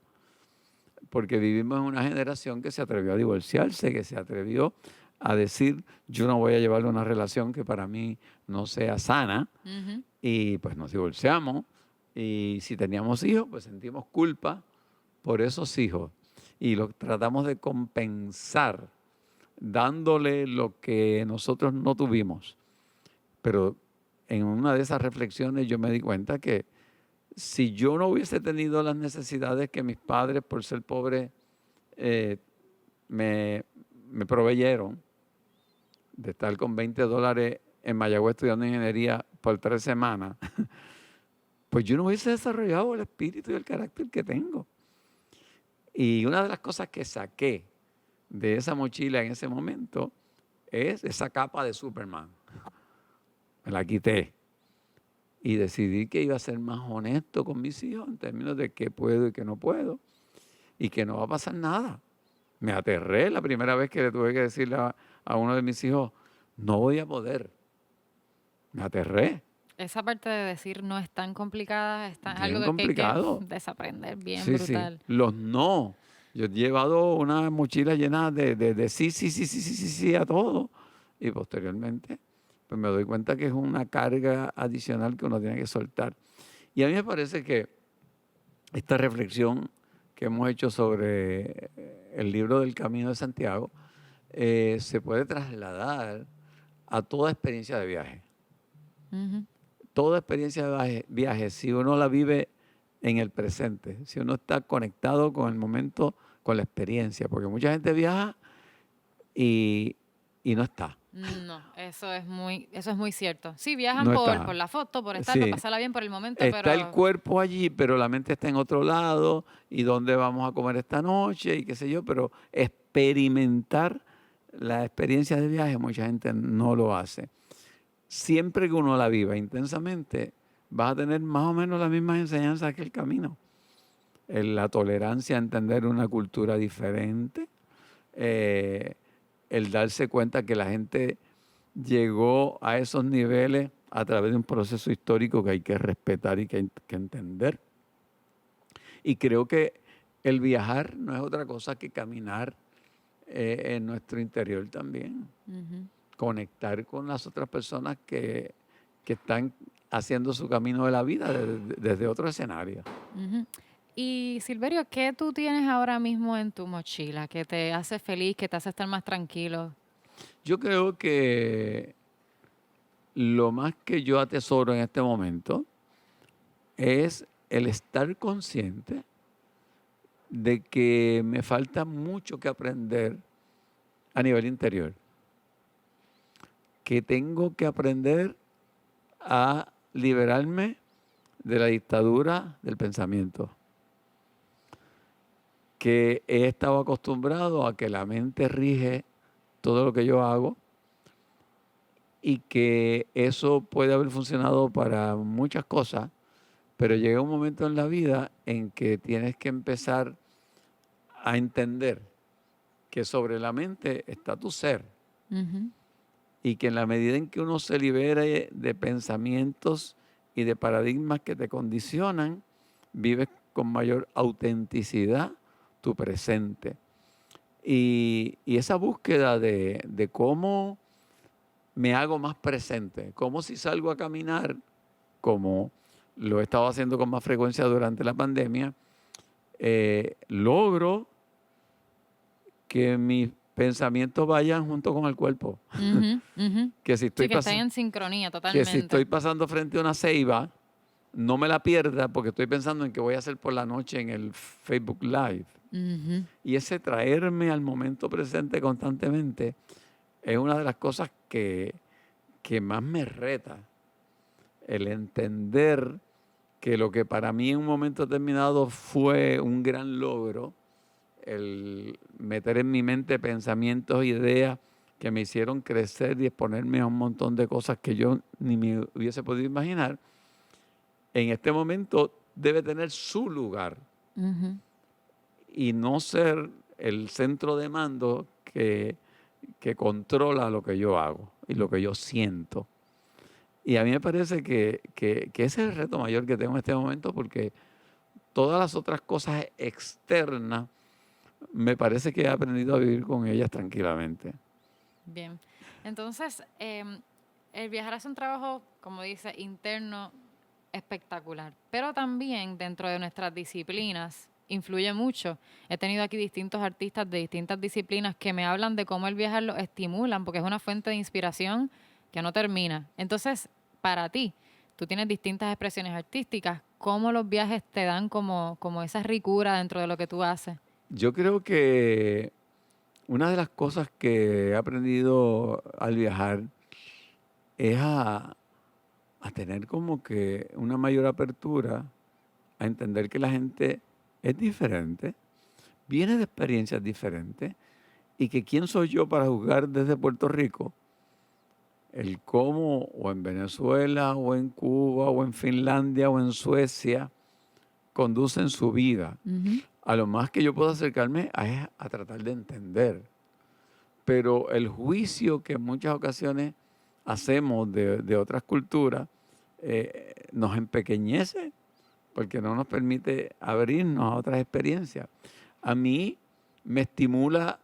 porque vivimos en una generación que se atrevió a divorciarse, que se atrevió a decir, yo no voy a llevar una relación que para mí no sea sana, y pues nos divorciamos, y si teníamos hijos, pues sentimos culpa por esos hijos, y lo tratamos de compensar, dándole lo que nosotros no tuvimos. Pero en una de esas reflexiones yo me di cuenta que si yo no hubiese tenido las necesidades que mis padres, por ser pobres, me proveyeron, de estar con $20 en Mayagüez estudiando ingeniería por 3 semanas, pues yo no hubiese desarrollado el espíritu y el carácter que tengo. Y una de las cosas que saqué de esa mochila en ese momento es esa capa de Superman. Me la quité. Y decidí que iba a ser más honesto con mis hijos en términos de qué puedo y qué no puedo. Y que no va a pasar nada. Me aterré la primera vez que le tuve que decirle a uno de mis hijos, no voy a poder. Me aterré. Esa parte de decir no es tan complicada, es Bien algo que hay que complicado. desaprender, bien Sí, brutal. sí. Los no. Yo he llevado una mochila llena de sí, sí, sí, sí, sí, sí, sí a todo. Y posteriormente, pues me doy cuenta que es una carga adicional que uno tiene que soltar. Y a mí me parece que esta reflexión que hemos hecho sobre el libro del Camino de Santiago se puede trasladar a toda experiencia de viaje. Ujú. Toda experiencia de viaje, si uno la vive en el presente, si uno está conectado con el momento, con la experiencia, porque mucha gente viaja y no está. No, eso es muy cierto. Sí, viajan No por está. la foto, por estar, por Sí, pasarla bien por el momento, está el pero cuerpo allí, pero la mente está en otro lado, y dónde vamos a comer esta noche, y qué sé yo, pero experimentar la experiencia de viaje, mucha gente no lo hace. Siempre que uno la viva intensamente, vas a tener más o menos las mismas enseñanzas que el camino. La tolerancia a entender una cultura diferente, el darse cuenta que la gente llegó a esos niveles a través de un proceso histórico que hay que respetar y que hay que entender. Y creo que el viajar no es otra cosa que caminar en nuestro interior también. ujú. Conectar con las otras personas que están haciendo su camino de la vida desde otro escenario. Ujú. Y Silverio, ¿qué tú tienes ahora mismo en tu mochila que te hace feliz, que te hace estar más tranquilo? Yo creo que lo más que yo atesoro en este momento es el estar consciente de que me falta mucho que aprender a nivel interior, que tengo que aprender a liberarme de la dictadura del pensamiento, que he estado acostumbrado a que la mente rige todo lo que yo hago y que eso puede haber funcionado para muchas cosas, pero llega un momento en la vida en que tienes que empezar a entender que sobre la mente está tu ser Ujú. y que en la medida en que uno se libere de pensamientos y de paradigmas que te condicionan, vives con mayor autenticidad tu presente. Y esa búsqueda de cómo me hago más presente, cómo si salgo a caminar, como lo he estado haciendo con más frecuencia durante la pandemia, logro que mis pensamientos vayan junto con el cuerpo. Ujú, ujú. Que si Sí, estoy, que están en sincronía que si totalmente. estoy pasando frente a una ceiba, no me la pierda porque estoy pensando en qué voy a hacer por la noche en el Facebook Live. Ujú. Y ese traerme al momento presente constantemente es una de las cosas que más me reta. El entender que lo que para mí en un momento determinado fue un gran logro, el meter en mi mente pensamientos, ideas que me hicieron crecer y exponerme a un montón de cosas que yo ni me hubiese podido imaginar, en este momento debe tener su lugar Ujú. y no ser el centro de mando que controla lo que yo hago y lo que yo siento. Y a mí me parece que ese es el reto mayor que tengo en este momento porque todas las otras cosas externas me parece que he aprendido a vivir con ellas tranquilamente. Bien. Entonces, el viajar hace un trabajo, como dice, interno espectacular, pero también dentro de nuestras disciplinas influye mucho. He tenido aquí distintos artistas de distintas disciplinas que me hablan de cómo el viajar los estimulan, porque es una fuente de inspiración que no termina. Entonces, para ti, tú tienes distintas expresiones artísticas, ¿cómo los viajes te dan como esa ricura dentro de lo que tú haces? Yo creo que una de las cosas que he aprendido al viajar es a tener como que una mayor apertura, a entender que la gente es diferente, viene de experiencias diferentes y que quién soy yo para juzgar desde Puerto Rico el cómo o en Venezuela o en Cuba o en Finlandia o en Suecia conducen su vida. Ujú. A lo más que yo puedo acercarme es a tratar de entender. Pero el juicio que en muchas ocasiones hacemos de otras culturas nos empequeñece porque no nos permite abrirnos a otras experiencias. A mí me estimula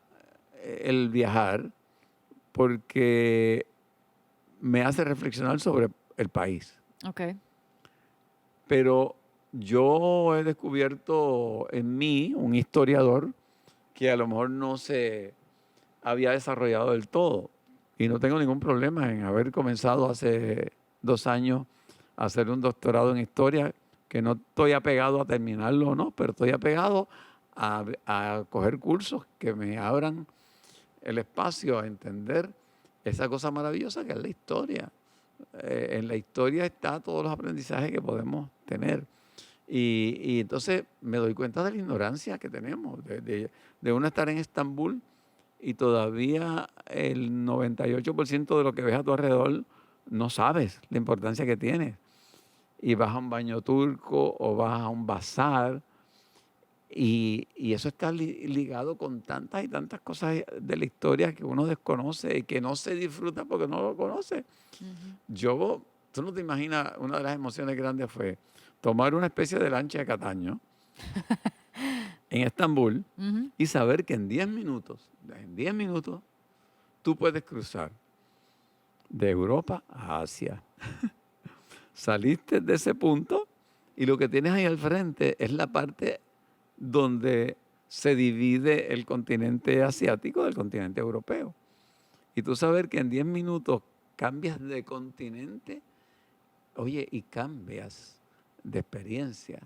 el viajar porque me hace reflexionar sobre el país. Ok. Pero yo he descubierto en mí un historiador que a lo mejor no se había desarrollado del todo. Y no tengo ningún problema en haber comenzado hace 2 años a hacer un doctorado en historia, que no estoy apegado a terminarlo o no, pero estoy apegado a coger cursos que me abran el espacio a entender esa cosa maravillosa que es la historia. En la historia está todos los aprendizajes que podemos tener. Y entonces me doy cuenta de la ignorancia que tenemos, de uno estar en Estambul y todavía el 98% de lo que ves a tu alrededor no sabes la importancia que tiene. Y vas a un baño turco o vas a un bazar y eso está ligado con tantas y tantas cosas de la historia que uno desconoce y que no se disfruta porque no lo conoce. Tú no te imaginas, una de las emociones grandes fue tomar una especie de lancha de Cataño en Estambul Ujú. y saber que en 10 minutos, tú puedes cruzar de Europa a Asia. Saliste de ese punto y lo que tienes ahí al frente es la parte donde se divide el continente asiático del continente europeo. Y tú saber que en 10 minutos cambias de continente, oye, y cambias de experiencia,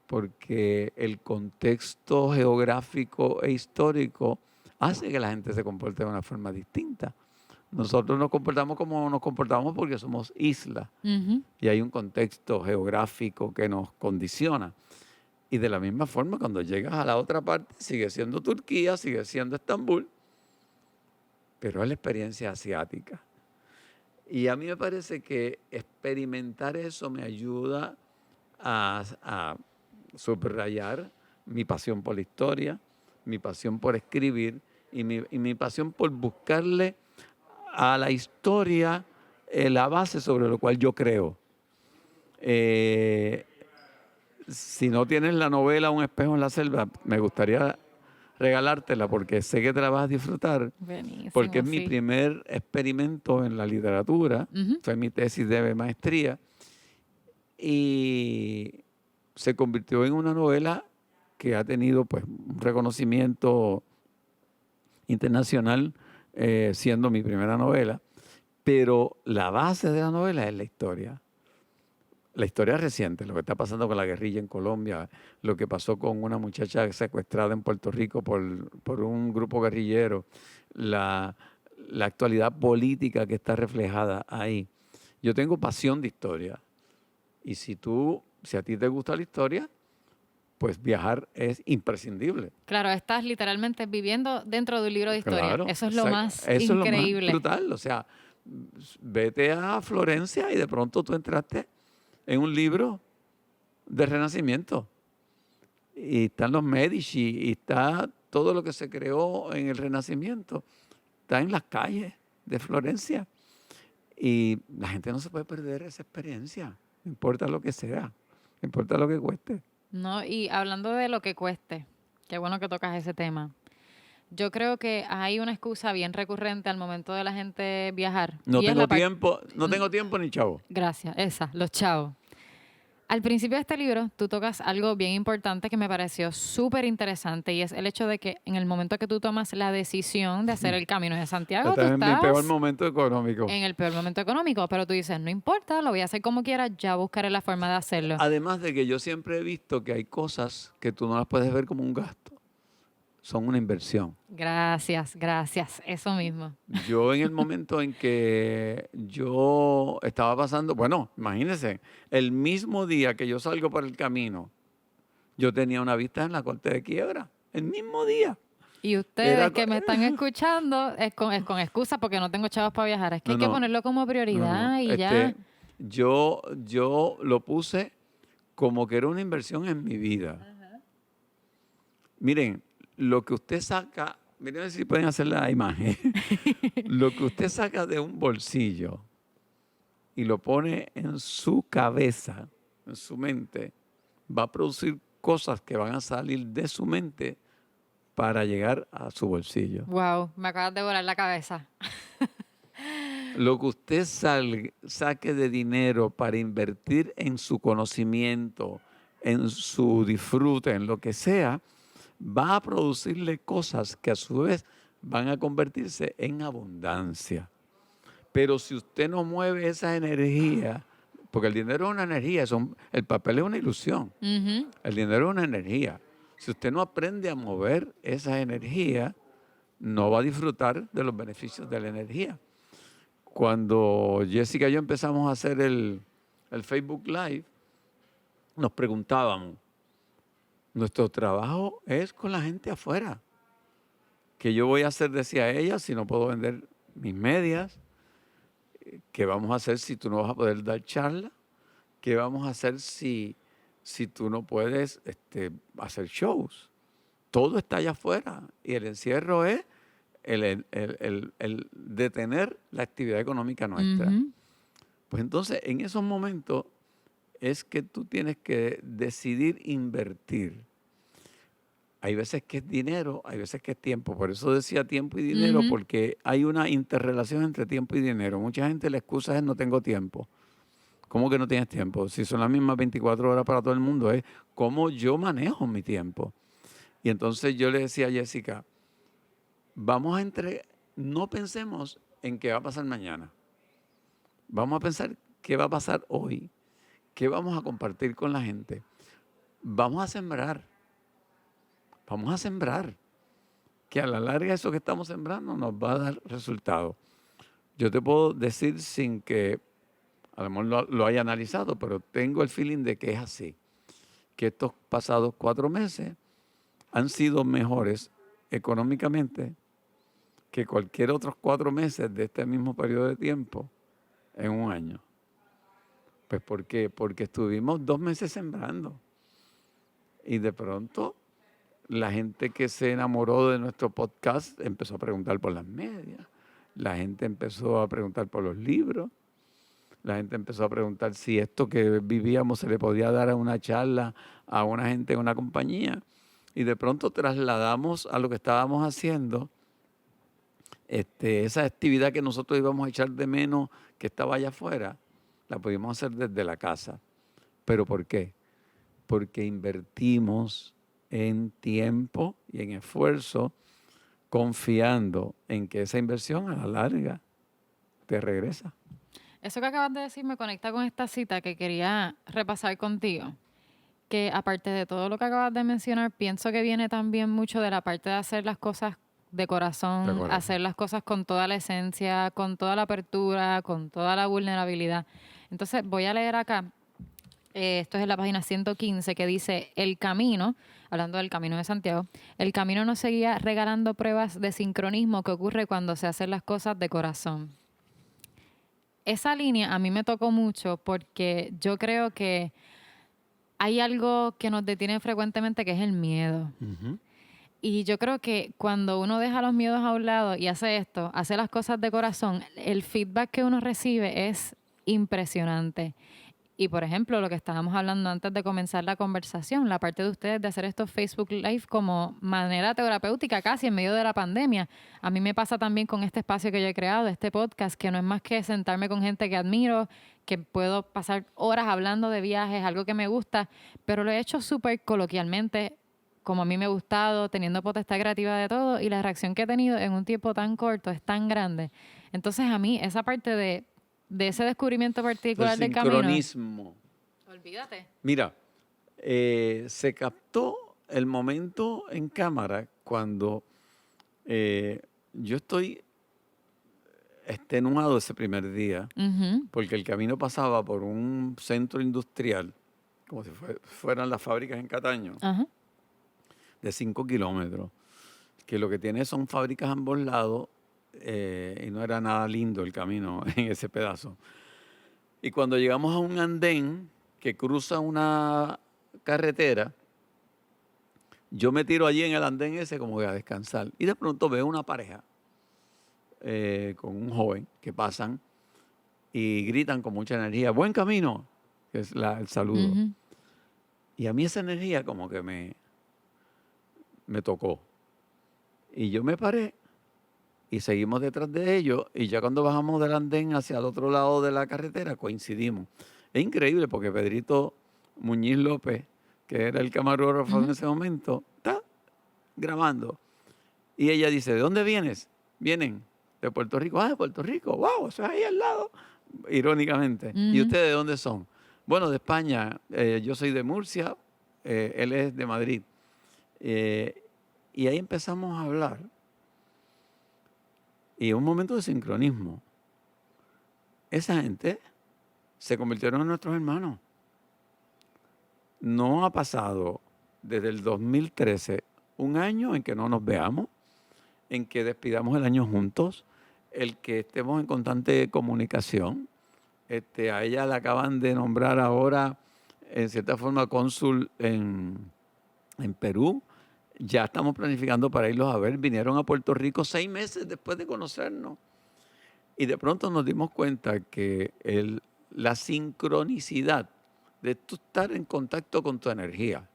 porque el contexto geográfico e histórico hace que la gente se comporte de una forma distinta. Nosotros nos comportamos como nos comportamos porque somos islas Ujú. y hay un contexto geográfico que nos condiciona. Y de la misma forma, cuando llegas a la otra parte, sigue siendo Turquía, sigue siendo Estambul, pero es la experiencia asiática. Y a mí me parece que experimentar eso me ayuda a subrayar mi pasión por la historia, mi pasión por escribir y mi pasión por buscarle a la historia la base sobre lo cual yo creo. Eh, si no tienes la novela Un espejo en la selva, me gustaría regalártela porque sé que te la vas a disfrutar, Buenísimo, porque es mi sí. primer experimento en la literatura, Ujú. fue mi tesis de maestría y se convirtió en una novela que ha tenido pues un reconocimiento internacional, siendo mi primera novela, pero la base de la novela es la historia. La historia reciente, lo que está pasando con la guerrilla en Colombia, lo que pasó con una muchacha secuestrada en Puerto Rico por un grupo guerrillero, la actualidad política que está reflejada ahí. Yo tengo pasión de historia y si a ti te gusta la historia, pues viajar es imprescindible. Claro, estás literalmente viviendo dentro de un libro de historia. Claro, Eso es lo exacto. más Eso es lo más increíble. brutal. O sea, vete a Florencia y de pronto tú entraste en un libro de Renacimiento. Y están los Medici y está todo lo que se creó en el Renacimiento. Está en las calles de Florencia. Y la gente no se puede perder esa experiencia. No importa lo que sea, no importa lo que cueste. No, y hablando de lo que cueste, qué bueno que tocas ese tema. Yo creo que hay una excusa bien recurrente al momento de la gente viajar. No Y es tengo la parte... tiempo, no tengo tiempo ni chavo. Gracias, esa, los chavos. Al principio de este libro, tú tocas algo bien importante que me pareció súper interesante y es el hecho de que en el momento que tú tomas la decisión de hacer el Camino de Santiago, tú Estás en mi peor estabas momento económico. en el peor momento económico, pero tú dices, no importa, lo voy a hacer como quiera, ya buscaré la forma de hacerlo. Además de que yo siempre he visto que hay cosas que tú no las puedes ver como un gasto, son una inversión. Gracias, eso mismo. Yo en el momento en que yo estaba pasando, bueno, imagínense, el mismo día que yo salgo por el camino, yo tenía una vista en la Corte de Quiebra, el mismo día. Y ustedes Era que me están escuchando, es con excusa porque no tengo chavos para viajar. Es que No, hay que no, ponerlo como prioridad y ya. yo lo puse como que era una inversión en mi vida. Miren, lo que usted saca, miren si pueden hacer la imagen, lo que usted saca de un bolsillo y lo pone en su cabeza, en su mente, va a producir cosas que van a salir de su mente para llegar a su bolsillo. Wow, me acabas de volar la cabeza. Lo que usted saque de dinero para invertir en su conocimiento, en su disfrute, en lo que sea, va a producirle cosas que a su vez van a convertirse en abundancia. Pero si usted no mueve esa energía, porque el dinero es una energía, el papel es una ilusión, Ujú. el dinero es una energía. Si usted no aprende a mover esa energía, no va a disfrutar de los beneficios de la energía. Cuando Jessica y yo empezamos a hacer el Facebook Live, nos preguntábamos, nuestro trabajo es con la gente afuera. ¿Qué yo voy a hacer, decía ella, si no puedo vender mis medias? ¿Qué vamos a hacer si tú no vas a poder dar charla? ¿Qué vamos a hacer si tú no puedes hacer shows? Todo está allá afuera y el encierro es el detener la actividad económica nuestra. Ujú. Pues entonces, en esos momentos es que tú tienes que decidir invertir. Hay veces que es dinero, hay veces que es tiempo. Por eso decía tiempo y dinero, Ujú. porque hay una interrelación entre tiempo y dinero. Mucha gente la excusa es no tengo tiempo. ¿Cómo que no tienes tiempo? Si son las mismas 24 horas para todo el mundo, es cómo yo manejo mi tiempo. Y entonces yo le decía a Jessica, no pensemos en qué va a pasar mañana. Vamos a pensar qué va a pasar hoy, qué vamos a compartir con la gente. Vamos a sembrar, que a la larga eso que estamos sembrando nos va a dar resultados. Yo te puedo decir sin que a lo mejor lo haya analizado, pero tengo el feeling de que es así, que estos pasados 4 meses han sido mejores económicamente que cualquier otros 4 meses de este mismo periodo de tiempo en un año? Pues ¿por qué? Porque estuvimos 2 meses sembrando. Y de pronto la gente que se enamoró de nuestro podcast empezó a preguntar por las medias. La gente empezó a preguntar por los libros. La gente empezó a preguntar si esto que vivíamos se le podía dar a una charla a una gente en una compañía. Y de pronto trasladamos a lo que estábamos haciendo esa actividad que nosotros íbamos a echar de menos, que estaba allá afuera, la pudimos hacer desde la casa. ¿Pero por qué? Porque invertimos en tiempo y en esfuerzo, confiando en que esa inversión a la larga te regresa. Eso que acabas de decir me conecta con esta cita que quería repasar contigo. Que aparte de todo lo que acabas de mencionar, pienso que viene también mucho de la parte de hacer las cosas de corazón, hacer las cosas con toda la esencia, con toda la apertura, con toda la vulnerabilidad. Entonces voy a leer acá, esto es en la página 115, que dice, el camino, hablando del Camino de Santiago, el camino nos seguía regalando pruebas de sincronismo que ocurre cuando se hacen las cosas de corazón. Esa línea a mí me tocó mucho porque yo creo que hay algo que nos detiene frecuentemente, que es el miedo. Uh-huh. Y yo creo que cuando uno deja los miedos a un lado y hace esto, hace las cosas de corazón, el feedback que uno recibe es impresionante. Y por ejemplo, lo que estábamos hablando antes de comenzar la conversación, la parte de ustedes de hacer estos Facebook Live como manera terapéutica casi en medio de la pandemia. A mí me pasa también con este espacio que yo he creado, este podcast, que no es más que sentarme con gente que admiro, que puedo pasar horas hablando de viajes, algo que me gusta, pero lo he hecho súper coloquialmente, como a mí me ha gustado, teniendo potestad creativa de todo, y la reacción que he tenido en un tiempo tan corto es tan grande. Entonces a mí esa parte de ese descubrimiento particular del camino. Sincronismo. Olvídate. Mira, se captó el momento en cámara cuando yo estoy extenuado ese primer día, porque el camino pasaba por un centro industrial, como si fueran las fábricas en Cataño, de 5 kilómetros, que lo que tiene son fábricas a ambos lados, y no era nada lindo el camino en ese pedazo. Y cuando llegamos a un andén que cruza una carretera, yo me tiro allí en el andén ese como que a descansar. Y de pronto veo una pareja con un joven que pasan y gritan con mucha energía, "Buen camino", que es el saludo. Y a mí esa energía como que me tocó. Y yo me paré y seguimos detrás de ellos, y ya cuando bajamos del andén hacia el otro lado de la carretera coincidimos. Es increíble porque Pedrito Muñiz López, que era el camarógrafo en ese momento, está grabando. Y ella dice, ¿de dónde vienes? Vienen de Puerto Rico. Ah, de Puerto Rico, wow, eso es ahí al lado, irónicamente. ¿Y ustedes de dónde son? Bueno, de España, yo soy de Murcia, él es de Madrid. Y ahí empezamos a hablar. Y un momento de sincronismo. Esa gente se convirtieron en nuestros hermanos. No ha pasado desde el 2013 un año en que no nos veamos, en que despidamos el año juntos, el que estemos en constante comunicación. A ella la acaban de nombrar ahora, en cierta forma, cónsul en Perú. Ya estamos planificando para irlos a ver. Vinieron a Puerto Rico 6 meses después de conocernos. Y de pronto nos dimos cuenta que la sincronicidad de tú estar en contacto con tu energía.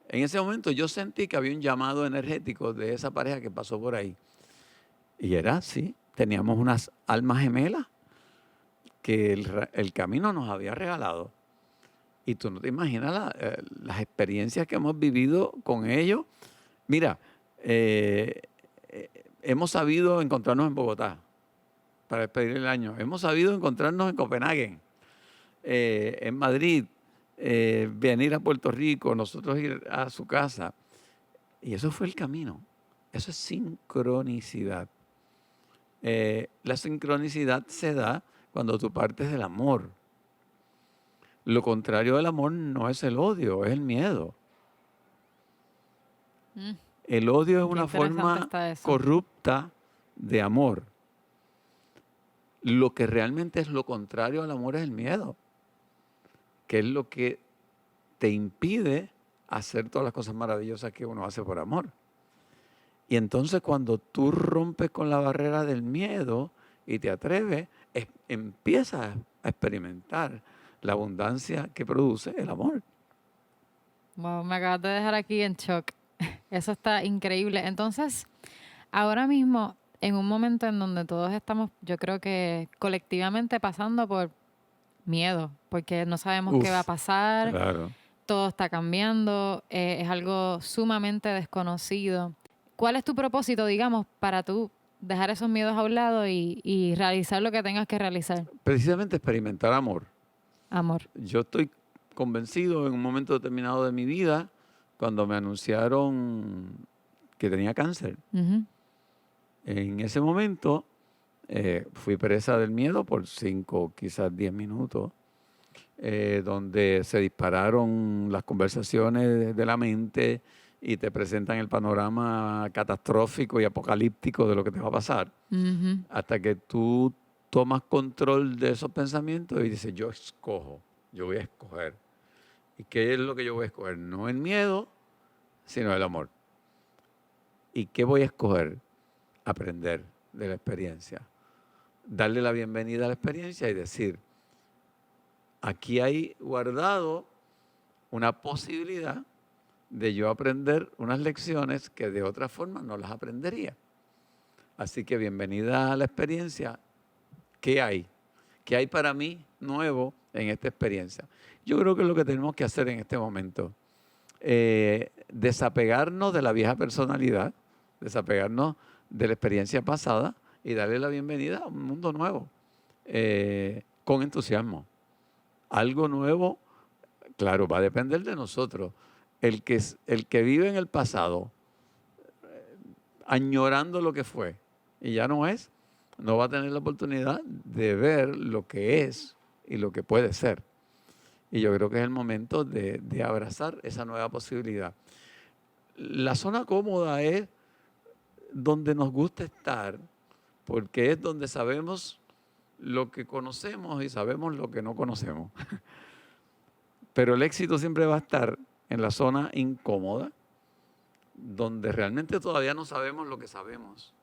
En ese momento yo sentí que había un llamado energético de esa pareja que pasó por ahí. Y era así. Teníamos unas almas gemelas que el camino nos había regalado. Y tú no te imaginas las experiencias que hemos vivido con ellos. Mira, hemos sabido encontrarnos en Bogotá para despedir el año. Hemos sabido encontrarnos en Copenhague, en Madrid, venir a Puerto Rico, nosotros ir a su casa. Y eso fue el camino. Eso es sincronicidad. La sincronicidad se da cuando tú partes del amor. Lo contrario del amor no es el odio, es el miedo. El odio es una forma corrupta de amor. lo que realmente es lo contrario al amor es el miedo, que es lo que te impide hacer todas las cosas maravillosas que uno hace por amor. Y entonces cuando tú rompes con la barrera del miedo y te atreves, empiezas a experimentar la abundancia que produce el amor. Wow, me acabas de dejar aquí en shock. Eso está increíble. Entonces, ahora mismo, en un momento en donde todos estamos, yo creo que colectivamente pasando por miedo, porque no sabemos qué va a Uf, pasar, claro. todo está cambiando, es algo sumamente desconocido. ¿Cuál es tu propósito, digamos, para tú dejar esos miedos a un lado y realizar lo que tengas que realizar? Precisamente experimentar amor. Amor. Yo estoy convencido en un momento determinado de mi vida, cuando me anunciaron que tenía cáncer. Ujú. En ese momento fui presa del miedo por 5, quizás 10 minutos, donde se dispararon las conversaciones de la mente y te presentan el panorama catastrófico y apocalíptico de lo que te va a pasar, Ujú. hasta que tú tomas control de esos pensamientos y dices, yo escojo, yo voy a escoger. ¿Y qué es lo que yo voy a escoger? No el miedo, sino el amor. ¿Y qué voy a escoger? Aprender de la experiencia. Darle la bienvenida a la experiencia y decir, aquí hay guardado una posibilidad de yo aprender unas lecciones que de otra forma no las aprendería. Así que bienvenida a la experiencia. ¿Qué hay? ¿Qué hay para mí nuevo en esta experiencia? Yo creo que es lo que tenemos que hacer en este momento. Desapegarnos de la vieja personalidad, desapegarnos de la experiencia pasada y darle la bienvenida a un mundo nuevo, con entusiasmo. Algo nuevo, claro, va a depender de nosotros. El que vive en el pasado, añorando lo que fue y ya no es, no va a tener la oportunidad de ver lo que es y lo que puede ser. Y yo creo que es el momento de abrazar esa nueva posibilidad. La zona cómoda es donde nos gusta estar, porque es donde sabemos lo que conocemos y sabemos lo que no conocemos. Pero el éxito siempre va a estar en la zona incómoda, donde realmente todavía no sabemos lo que sabemos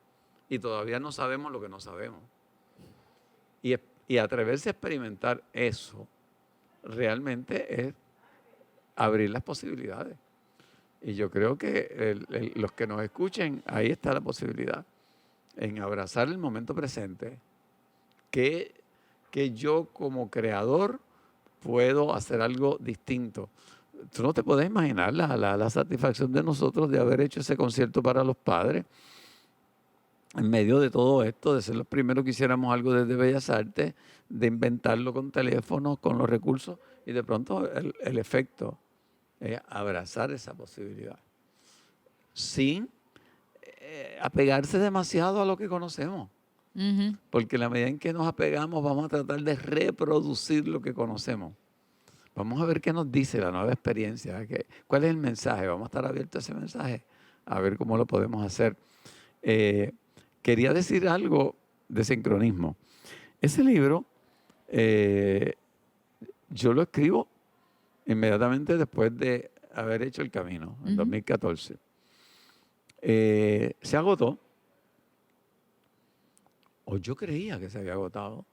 y todavía no sabemos lo que no sabemos. Y atreverse a experimentar eso realmente es abrir las posibilidades. Y yo creo que los que nos escuchen, ahí está la posibilidad, en abrazar el momento presente, que yo como creador puedo hacer algo distinto. Tú no te puedes imaginar la satisfacción de nosotros de haber hecho ese concierto para los padres, en medio de todo esto, de ser los primeros que hiciéramos algo desde Bellas Artes, de inventarlo con teléfonos, con los recursos, y de pronto el efecto es abrazar esa posibilidad, sin apegarse demasiado a lo que conocemos. Ujú. Porque en la medida en que nos apegamos, vamos a tratar de reproducir lo que conocemos. Vamos a ver qué nos dice la nueva experiencia, cuál es el mensaje, vamos a estar abiertos a ese mensaje, a ver cómo lo podemos hacer. Quería decir algo de sincronismo. Ese libro yo lo escribo inmediatamente después de haber hecho el camino, en 2014. Se agotó, o yo creía que se había agotado,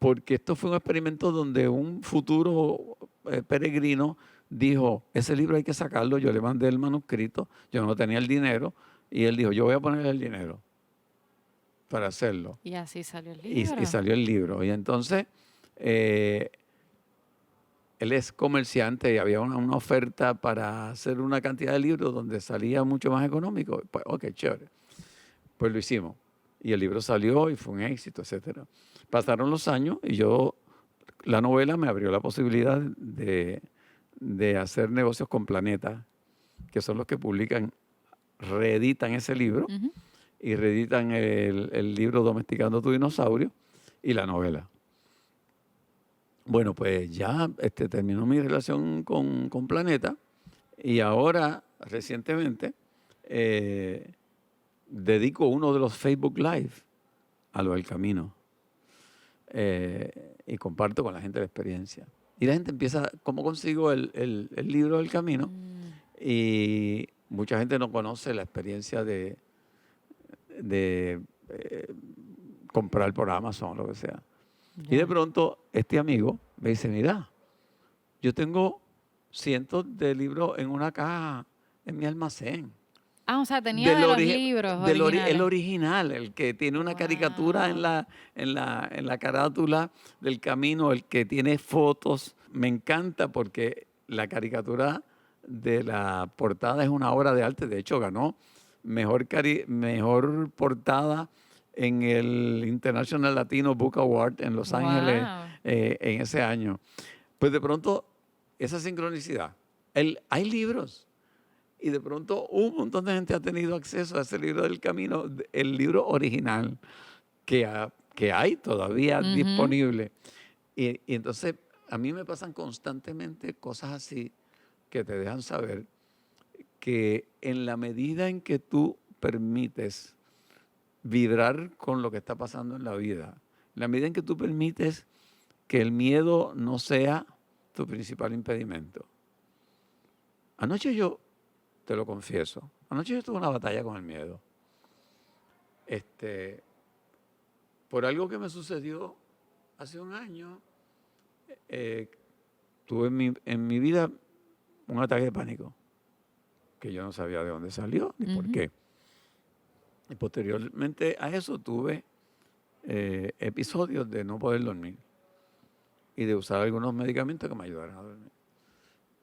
porque esto fue un experimento donde un futuro peregrino dijo, ese libro hay que sacarlo, yo le mandé el manuscrito, yo no tenía el dinero, y él dijo, yo voy a poner el dinero para hacerlo. Y así salió el Y libro. salió el libro. Y entonces, él es comerciante y había una oferta para hacer una cantidad de libros donde salía mucho más económico. Pues, ok, chévere. Pues lo hicimos. Y el libro salió y fue un éxito, etcétera. Pasaron los años y la novela me abrió la posibilidad de hacer negocios con Planeta, que son los que publican, reeditan ese libro Ujú. y reeditan el libro Domesticando tu dinosaurio y la novela. Bueno, pues ya terminó mi relación con Planeta y ahora, recientemente, dedico uno de los Facebook Live a lo del camino. y comparto con la gente la experiencia. Y la gente empieza, ¿cómo consigo el libro del camino? Y mucha gente no conoce la experiencia de comprar por Amazon, lo que sea. Y de Ya. pronto este amigo me dice, mira, yo tengo cientos de libros en una caja en mi almacén. Ah, o sea, tenía de los libros El originales. original, el que tiene una caricatura en Wow. la carátula del camino, el que tiene fotos. Me encanta porque la caricatura de la portada es una obra de arte. De hecho, ganó mejor portada en el International Latino Book Award en Los Ángeles Wow. en ese año. Pues de pronto, esa sincronicidad. Hay libros. Y de pronto un montón de gente ha tenido acceso a ese libro del camino, el libro original que hay todavía Ujú. disponible. Y entonces a mí me pasan constantemente cosas así que te dejan saber que en la medida en que tú permites vibrar con lo que está pasando en la vida, en la medida en que tú permites que el miedo no sea tu principal impedimento. Anoche yo, te lo confieso, anoche yo tuve una batalla con el miedo. Por algo que me sucedió hace un año, eh, tuve en mi vida un ataque de pánico, que yo no sabía de dónde salió ni por Ujú. qué. Y posteriormente a eso tuve episodios de no poder dormir y de usar algunos medicamentos que me ayudaran a dormir.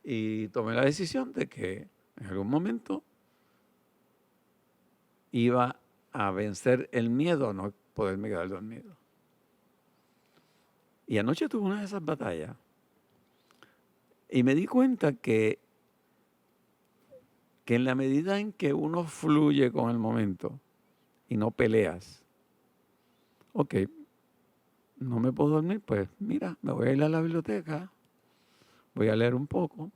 Y tomé la decisión de que en algún momento iba a vencer el miedo a no poderme quedar dormido. Y anoche tuve una de esas batallas y me di cuenta que en la medida en que uno fluye con el momento y no peleas, ok, no me puedo dormir, pues mira, me voy a ir a la biblioteca, voy a leer un poco,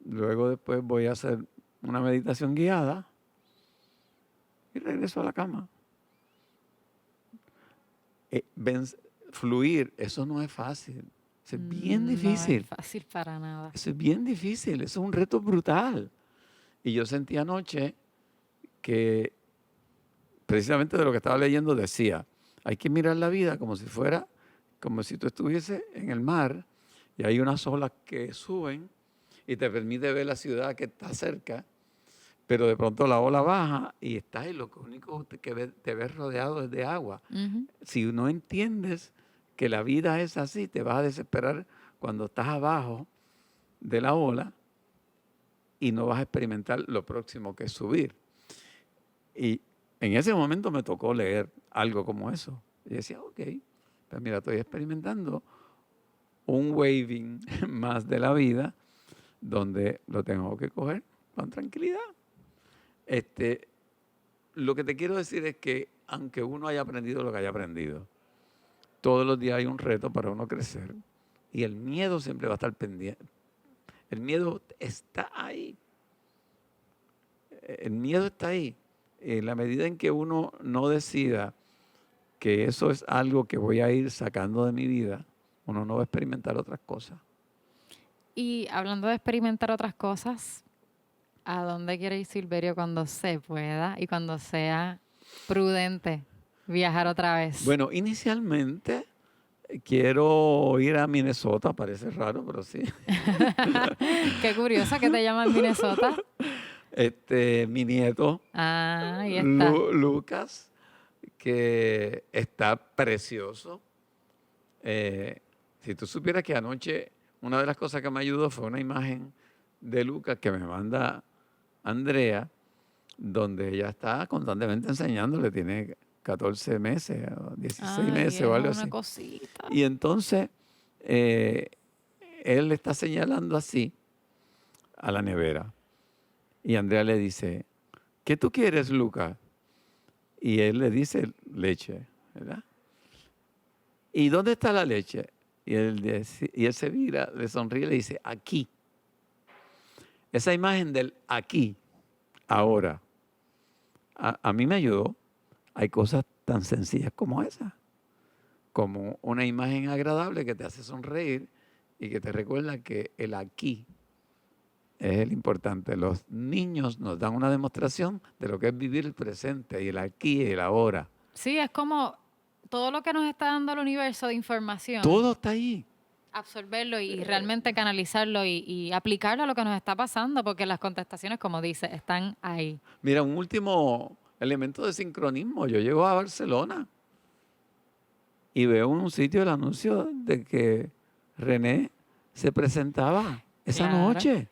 luego después voy a hacer una meditación guiada y regreso a la cama. Eh, ven- Fluir, eso no es fácil, eso es bien No es difícil, fácil para nada. eso es bien difícil, eso es un reto brutal. Y yo sentí anoche que precisamente de lo que estaba leyendo decía, hay que mirar la vida como si fuera, como si tú estuvieses en el mar y hay unas olas que suben y te permite ver la ciudad que está cerca, pero de pronto la ola baja y estás y lo único que te ves rodeado es de agua. Ujú. Si no entiendes que la vida es así, te vas a desesperar cuando estás abajo de la ola y no vas a experimentar lo próximo que es subir. Y en ese momento me tocó leer algo como eso. Y decía, ok, pues mira, estoy experimentando un waving más de la vida donde lo tengo que coger con tranquilidad. Este, lo que te quiero decir es que aunque uno haya aprendido lo que haya aprendido, todos los días hay un reto para uno crecer y el miedo siempre va a estar pendiente. El miedo está ahí. El miedo está ahí. En la medida en que uno no decida que eso es algo que voy a ir sacando de mi vida, uno no va a experimentar otras cosas. Y hablando de experimentar otras cosas, ¿a dónde quiere ir Silverio cuando se pueda y cuando sea prudente viajar otra vez? Bueno, inicialmente quiero ir a Minnesota, parece raro, pero sí. Qué curiosa que te llaman Minnesota. Mi nieto, Ah, ahí está. Lucas, que está precioso. Si tú supieras que anoche una de las cosas que me ayudó fue una imagen de Lucas que me manda Andrea, donde ella está constantemente enseñándole, tiene 14 meses o 16 Ay, meses es o algo una así. cosita. Y entonces eh, él le está señalando así a la nevera. Y Andrea le dice, ¿qué tú quieres, Lucas? Y él le dice leche, ¿verdad? ¿Y dónde está la leche? Y él se vira, le sonríe y le dice, aquí. Esa imagen del aquí, ahora, a mí me ayudó. Hay cosas tan sencillas como esa. como una imagen agradable que te hace sonreír y que te recuerda que el aquí es el importante. Los niños nos dan una demostración de lo que es vivir el presente y el aquí y el ahora. Sí, es como todo lo que nos está dando el universo de información. Todo está ahí. Absorberlo y realmente canalizarlo y aplicarlo a lo que nos está pasando, porque las contestaciones, como dice, están ahí. Mira, un último elemento de sincronismo. Yo llego a Barcelona y veo en un sitio el anuncio de que René se presentaba esa Claro. noche.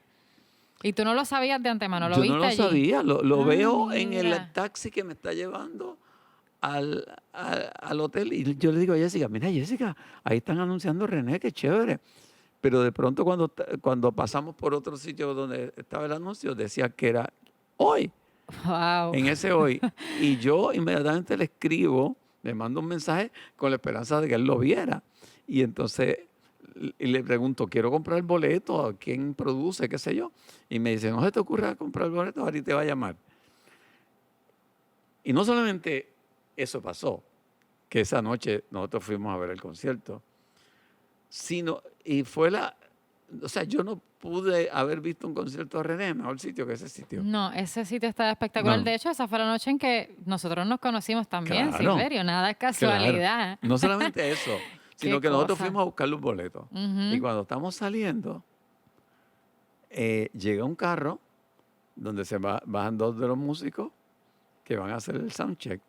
Y tú no lo sabías de antemano, lo Yo viste no lo allí. sabía, lo veo en el mira. taxi que me está llevando al hotel y yo le digo a Jessica, mira Jessica, ahí están anunciando René, qué chévere. Pero de pronto cuando pasamos por otro sitio donde estaba el anuncio, decía que era hoy, Wow. en ese hoy. Y yo inmediatamente le escribo, le mando un mensaje con la esperanza de que él lo viera. Y entonces y le pregunto, quiero comprar el boleto, ¿a quién produce, qué sé yo? Y me dice, no se te ocurra comprar el boleto, ahorita te va a llamar. Y no solamente eso pasó, que esa noche nosotros fuimos a ver el concierto, sino, y fue o sea, yo no pude haber visto un concierto de René, mejor sitio que ese sitio. No, ese sitio está espectacular. No. De hecho, esa fue la noche en que nosotros nos conocimos también, Claro. Silverio. Nada es casualidad. Claro. No solamente eso, sino que nosotros cosa. fuimos a buscar los boletos. Ujú. Y cuando estamos saliendo, llega un carro donde se bajan dos de los músicos que van a hacer el soundcheck.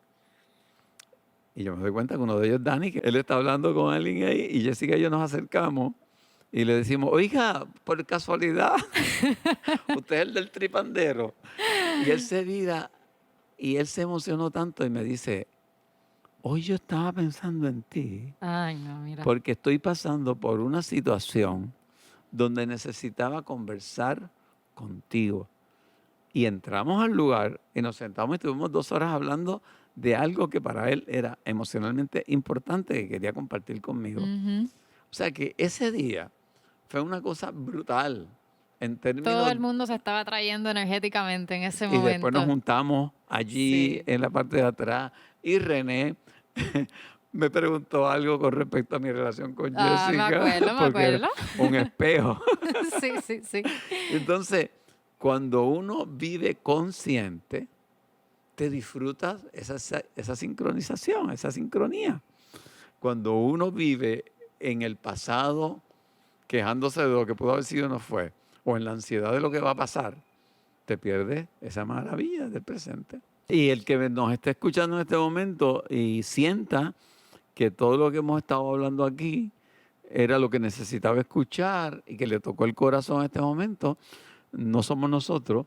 Y yo me doy cuenta que uno de ellos es Dani, que él está hablando con alguien ahí, y Jessica y yo nos acercamos y le decimos, oiga, por casualidad, usted es el del tripandero. Y él se vira y él se emocionó tanto y me dice, hoy yo estaba pensando en ti Ay, no, mira. porque estoy pasando por una situación donde necesitaba conversar contigo. Y entramos al lugar y nos sentamos y estuvimos 2 horas hablando de algo que para él era emocionalmente importante, que quería compartir conmigo. Ujú. O sea que ese día fue una cosa brutal en términos... Todo el mundo se estaba trayendo energéticamente en ese Y momento. después nos juntamos allí Sí. en la parte de atrás y René me preguntó algo con respecto a mi relación con Ah, me Jessica. acuerdo, porque era un espejo. Sí, sí, sí. Entonces, cuando uno vive consciente, te disfrutas esa sincronización, esa sincronía. Cuando uno vive en el pasado, quejándose de lo que pudo haber sido y no fue, o en la ansiedad de lo que va a pasar, te pierdes esa maravilla del presente. Y el que nos esté escuchando en este momento y sienta que todo lo que hemos estado hablando aquí era lo que necesitaba escuchar y que le tocó el corazón en este momento, no somos nosotros,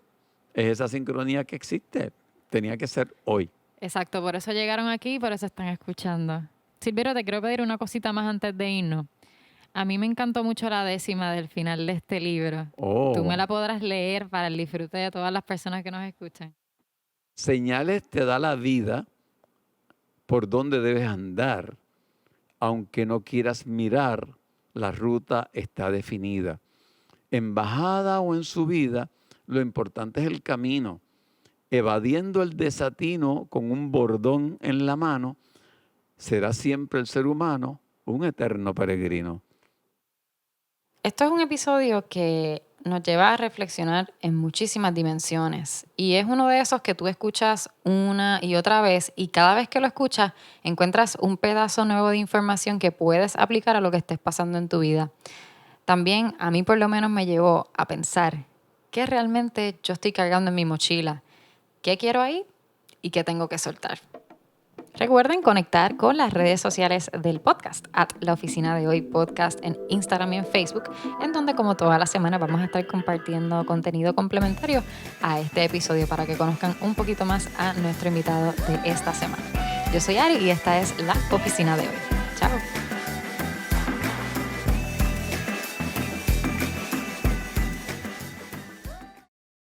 es esa sincronía que existe. Tenía que ser hoy. Exacto, por eso llegaron aquí y por eso están escuchando. Silverio, te quiero pedir una cosita más antes de irnos. A mí me encantó mucho la 10ª del final de este libro. Oh. Tú me la podrás leer para el disfrute de todas las personas que nos escuchan. Señales te da la vida por donde debes andar. Aunque no quieras mirar, la ruta está definida. En bajada o en subida, lo importante es el camino. Evadiendo el desatino con un bordón en la mano, será siempre el ser humano un eterno peregrino. Esto es un episodio que nos lleva a reflexionar en muchísimas dimensiones y es uno de esos que tú escuchas una y otra vez y cada vez que lo escuchas encuentras un pedazo nuevo de información que puedes aplicar a lo que estés pasando en tu vida. También a mí por lo menos me llevó a pensar qué realmente yo estoy cargando en mi mochila, qué quiero ahí y qué tengo que soltar. Recuerden conectar con las redes sociales del podcast, @La Oficina de Hoy Podcast en Instagram y en Facebook, en donde como toda la semana vamos a estar compartiendo contenido complementario a este episodio para que conozcan un poquito más a nuestro invitado de esta semana. Yo soy Ari y esta es La Oficina de Hoy. Chao.